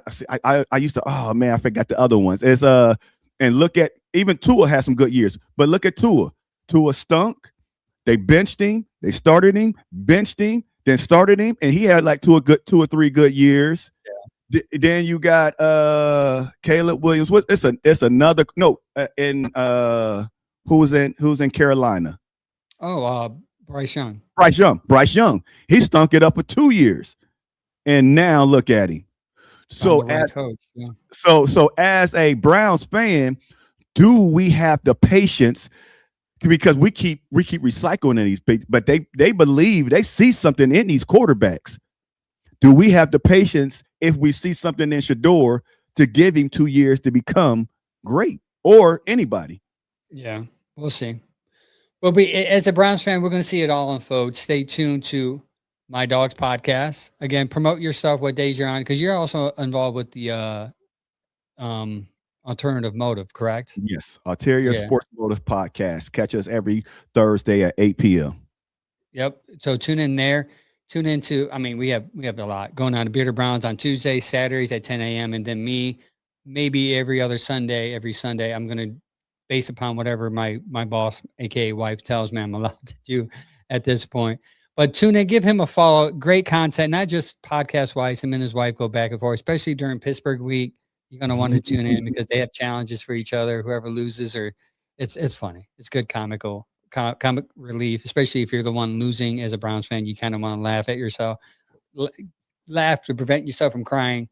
used to, oh man, I forgot the other ones. It's and look at, even Tua had some good years, but look at Tua. Tua stunk. They benched him. They started him, benched him, then started him, and he had like 2 or 3 good years. Yeah. Then you got Caleb Williams. It's another who's in Carolina? Oh, Bryce Young. Bryce Young. He stunk it up for 2 years. And now look at him. So as coach, yeah. so as a Browns fan, do we have the patience? Because we keep recycling in these, but they believe they see something in these quarterbacks. Do we have the patience if we see something in Shedeur to give him 2 years to become great, or anybody? Yeah, we'll see. Well, as a Browns fan, we're going to see it all unfold. Stay tuned to My Dogs podcast. Again, promote yourself, what days you're on, because you're also involved with the alternative motive, correct? Yes, Ulterior Yeah. Sports Motive podcast. Catch us every Thursday at 8 p.m. Yep. So tune in there. Tune into. I mean, we have a lot going on. The Bearded Browns on Tuesdays, Saturdays at 10 a.m. and then me, maybe every Sunday. I'm going to, based upon whatever my boss, aka wife, tells me I'm allowed to do at this point. But tune in, give him a follow. Great content, not just podcast wise. Him and his wife go back and forth, especially during Pittsburgh week. You're going to want to tune in because they have challenges for each other. Whoever loses, or it's funny. It's good comic relief, especially if you're the one losing as a Browns fan. You kind of want to laugh at yourself, laugh to prevent yourself from crying.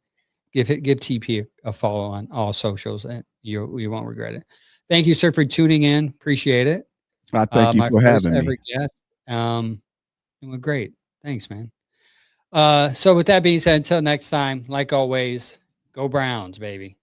Give TP a follow on all socials, and you won't regret it. Thank you, sir, for tuning in. Appreciate it. I thank you for having me. Guest. Well, great. Thanks, man. So with that being said, until next time, like always, go Browns, baby.